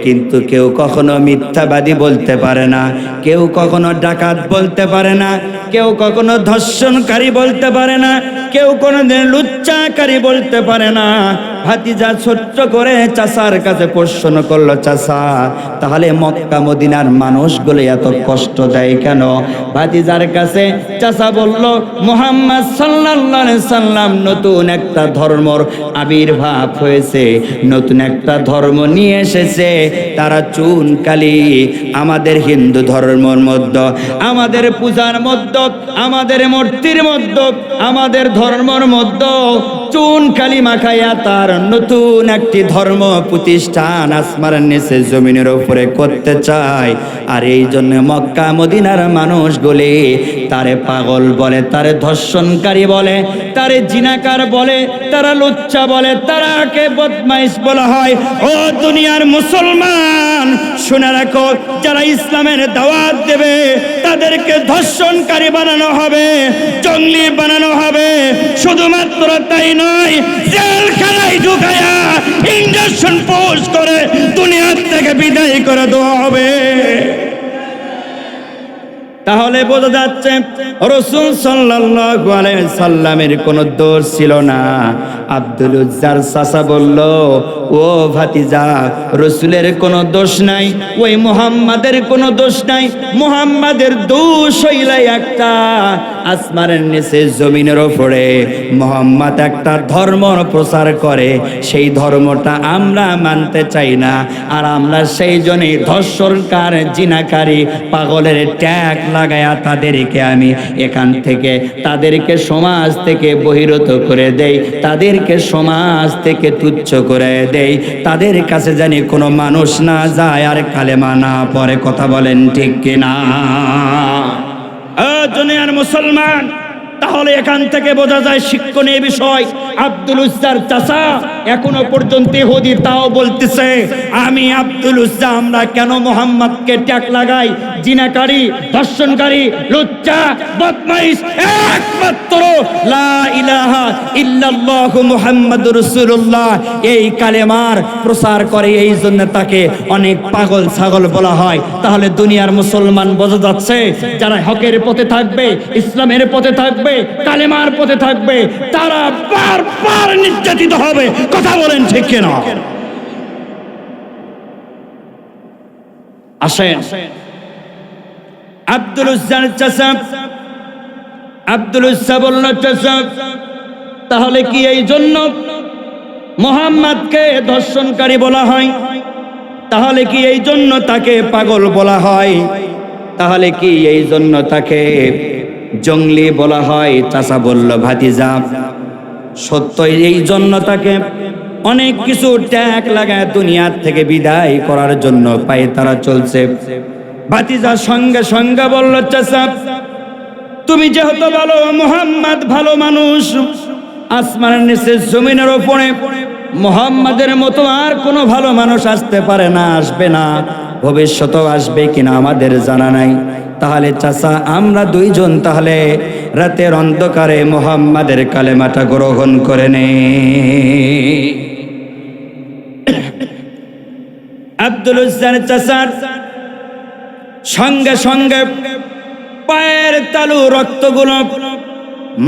কিন্তু কেউ কখনো মিথ্যাবাদী বলতে পারে না, কেউ কখনো ডাকাত বলতে পারে না, কেউ কখনো ধর্ষণকারী বলতে পারে না, কেউ কোনোদিন লুচ্চাকারী বলতে পারে না। ভাতিজা ছোট্ট করে চাচার কাছে প্রশ্ন করলো, চাচা, তাহলে মক্কা মদিনার মানুষগুলো এত কষ্ট দেয় কেন? ভাতিজার কাছে চাচা বলল, মুহাম্মদ সাল্লাল্লাহু আলাইহি সাল্লাম নতুন একটা ধর্মর আবির্ভাব হয়েছে, নতুন একটা ধর্ম নিয়ে এসেছে। তারা চুন কালি আমাদের হিন্দু ধর্মের মধ্যে, আমাদের পূজার মধ্যে, আমাদের মূর্তির মধ্যে, আমাদের ধর্মের মধ্যে চুন কালি মাখাইয়া তার নতুন একটি ধর্ম প্রতিষ্ঠান আসমানের নিচে জমিনের উপরে করতে চায়। আর এই জন্য মক্কা মদিনার মানুষগুলি তারে পাগল বলে, তারে ধর্ষণকারী বলে, তারে জিনাকার বলে, তারা লুচ্চা বলে, তারাকে বদমাইশ বলা হয়। ও দুনিয়ার মুসলমান, শুনে রাখো, যারা ইসলামের দাওয়াত দেবে তাদেরকে ধর্ষণকারী বানানো হবে, জঙ্গলি বানানো হবে। শুধুমাত্র তাই নয়, জেলখানায় ঢুকায়া ইঞ্জেকশন পোস্ট করে দুনিয়ার থেকে বিদায় করে দেওয়া হবে। তাহলে বোঝা যাচ্ছে রাসূল সাল্লাল্লাহু আলাইহি সাল্লামের কোনো দোষ ছিল না। আব্দুল উজ্জার চাচা বলল, ও ভাতিজা, রাসূলের কোনো দোষ নাই, ওই মুহাম্মাদের কোনো দোষ নাই। মুহাম্মাদের দোষ হইল একটা, আসমানের নিচে জমিনের উপরে মুহাম্মদ একটা ধর্ম প্রচার করে, সেই ধর্মটা আমরা মানতে চাই না। আর আমরা সেই জন্যই ধর্ষণকার, জিনাকারী, পাগলের ট্যাগ লাগায়া তাদেরকে আমি এখান থেকে, তাদেরকে সমাজ থেকে বহিরত করে দেই, তাদেরকে সমাজ থেকে তুচ্ছ করে দেই, তাদের কাছে জানি কোনো মানুষ না যায় আর কালেমা না পড়ে। কথা বলেন ঠিক কিনা? দুনিয়ার মুসলমান, তাহলে এখান থেকে বোঝা যায় শিক্ষণীয় বিষয়, আব্দুল উজ্জার চাচা এখনো পর্যন্ত ইহুদি, তাও বলতেছে, আমি আব্দুল উজ্জা, আমরা কেন মুহাম্মদকে ট্যাগ লাগাই? জিনাকারী, ধর্ষণকারী, লুচ্চা, বদমাইশ, একমাত্র লা ইলাহা ইল্লাল্লাহু মুহাম্মাদুর রাসূলুল্লাহ এই কালেমার প্রচার করে, এই জন্য তাকে অনেক পাগল ছাগল বলা হয়। তাহলে দুনিয়ার মুসলমান বোঝা যাচ্ছে, যারা হকের পথে থাকবে, ইসলামের পথে থাকবে, কালেমার পথে থাকবে, তারা বারবার নির্যাতিত হবে। কথা বলেন ঠিক কিনা? আসেন, আব্দুল উজ্জার চাচা, আব্দুল উজ্জা বলল, চাচা, তাহলে কি এই জন্য মুহাম্মদকে ধর্ষণকারী বলা হয়? তাহলে কি এই জন্য তাকে পাগল বলা হয়? তাহলে কি এই জন্য তাকে জঙ্গলি বলা হয়? চাচা বলল, ভাতিজা, সত্যই এই জন্য তাকে অনেক কিছু ট্যাগ লাগায় দুনিয়ার থেকে বিদায় করার জন্য পায়ে তারা চলছে। ভাতিজা সঙ্গে সঙ্গে বলল, চাচা, তুমি যেহেতু বলো মুহাম্মদ ভালো মানুষ, আসমানের নিচে জমিনের উপরে মুহাম্মাদের মতো আর কোনো ভালো মানুষ আসতে পারে না, আসবে না, ভবিষ্যতেও আসবে কিনা আমাদের জানা নাই। তাহলে চাচা, আমরা দুইজন তাহলে রাতের অন্ধকারে মুহাম্মাদের কালেমাটা গ্রহণ করে নে। আব্দুল উজ্জার চাচার সঙ্গে সঙ্গে পায়ের তালু রক্তগুলো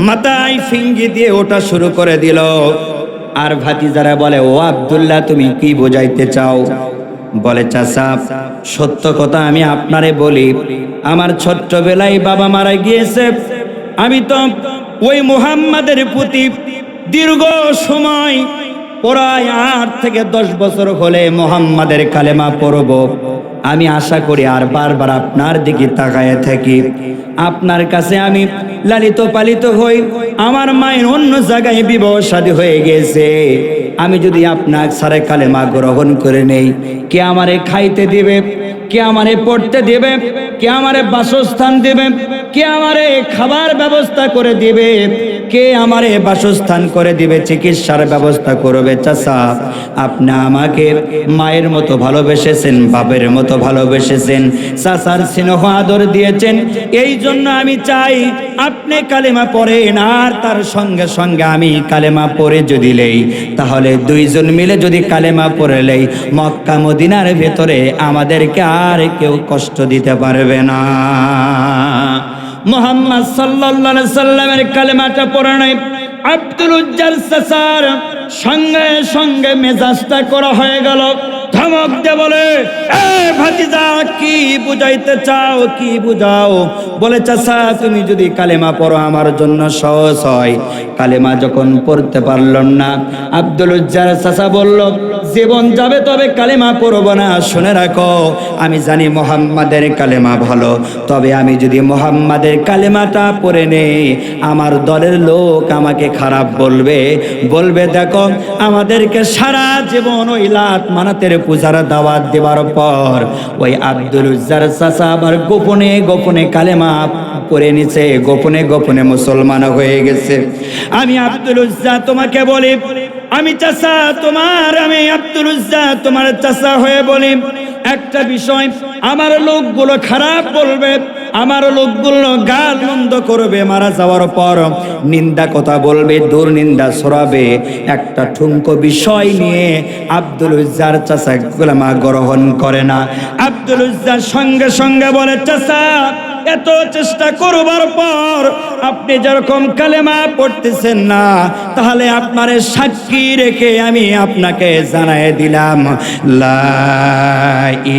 মাথায় ফিঙ্গি দিয়ে ওটা শুরু করে দিল। আর ভাতিজারা বলে, ও আব্দুল্লাহ, তুমি কি বোঝাইতে চাও? বলে, চাচা, সত্য কথা আমি আপনারে বলি, আমার ছোট্টবেলায় বাবা মারা গিয়েছে। আমি তো ওই মুহাম্মাদের প্রতি দীর্ঘ সময়, প্রায় 8 থেকে 10 বছর হলে মুহাম্মাদের কালেমা পড়ব। আমি আশা করি আর বারবার আপনার দিকে তাকায় থাকি। আপনার কাছে আমি লালিত পালিত হই। আমার মায়ের অন্য জায়গায় বিবাহ শাদী হয়ে গেছে। আমি যদি আপনার সারে কালেমা গ্রহণ করে নেই, কে আমারে খাইতে দিবে? কে আমারে পড়তে দিবে? কে আমারে বাসস্থান দিবে? কে আমারে খাবার ব্যবস্থা করে দিবে? কে আমারে বাসস্থান করে দিবে? চিকিৎসার ব্যবস্থা করবে? চাচা, আপনি আমাকে মায়ের মতো ভালোবেসেছেন, বাপের মতো ভালোবেসেছেন, চাচার স্নেহ আদর দিয়েছেন। এই জন্য আমি চাই আপনি কালেমা পড়েন, আর তার সঙ্গে সঙ্গে আমি কালেমা পড়ে যদি লেই, তাহলে দুইজন মিলে যদি কালেমা পড়ে লেই, মক্কা মদিনার ভেতরে আমাদেরকে আর কেউ কষ্ট দিতে পারবে না। মুহাম্মদ সাল্লাল্লাহু আলাইহি সাল্লামের কালেমাটা পড়ে নাই আব্দুল উজ্জার চাচার সঙ্গে সঙ্গে মেজাজটা করা হয়ে গেল। ধমক দিয়ে বলে, এ ভাতিজা, কি বুঝাইতে চাও? কি বুঝাও? বলে, চাচা, তুমি যদি কালেমা পড়ো আমার জন্য সহজ হয়। কালেমা যখন পড়তে পারলাম না, আব্দুল উজ্জার চাচা বলল, জীবন যাবে তবে কালেমা পড়ব না। শুনে রাখো, আমি জানি মুহাম্মাদের কালেমা ভালো, তবে আমি যদি মুহাম্মাদের কালেমাটা পড়ে নেই, আমার দলের লোক আমাকে খারাপ বলবে। দেখো, আমাদেরকে সারা জীবন ওই লাত মানাতের পূজার দাওয়াত দেওয়ার পর ওই আব্দুল উজ্জার চাচা আবার গোপনে গোপনে কালেমা পড়ে নিছে, গোপনে গোপনে মুসলমান হয়ে গেছে। আমি আব্দুল উজ্জা তোমাকে বলি, আমি চাচা তোমার, আমি আব্দুল উজ্জা তোমার চাচা হয়ে বলি, একটা বিষয়, আমার লোকগুলো খারাপ বলবে, আমার লোকগুলো গাল মন্দ করবে, মারা যাওয়ার পর নিন্দা কথা বলবে, দুর্নিন্দা ছড়াবে। একটা ঠুনকো বিষয় নিয়ে আব্দুল উজ্জার চাচা কালেমা গ্রহণ করে না। আব্দুল উজ্জার সঙ্গে সঙ্গে বলে, চাচা, এত চেষ্টা করবার পর আপনি যেরকম কালেমা পড়তেছেন না, তাহলে আপনার সাক্ষী রেখে আমি আপনাকে জানাই দিলাম, লা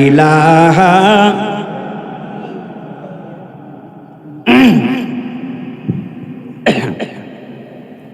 ইলাহা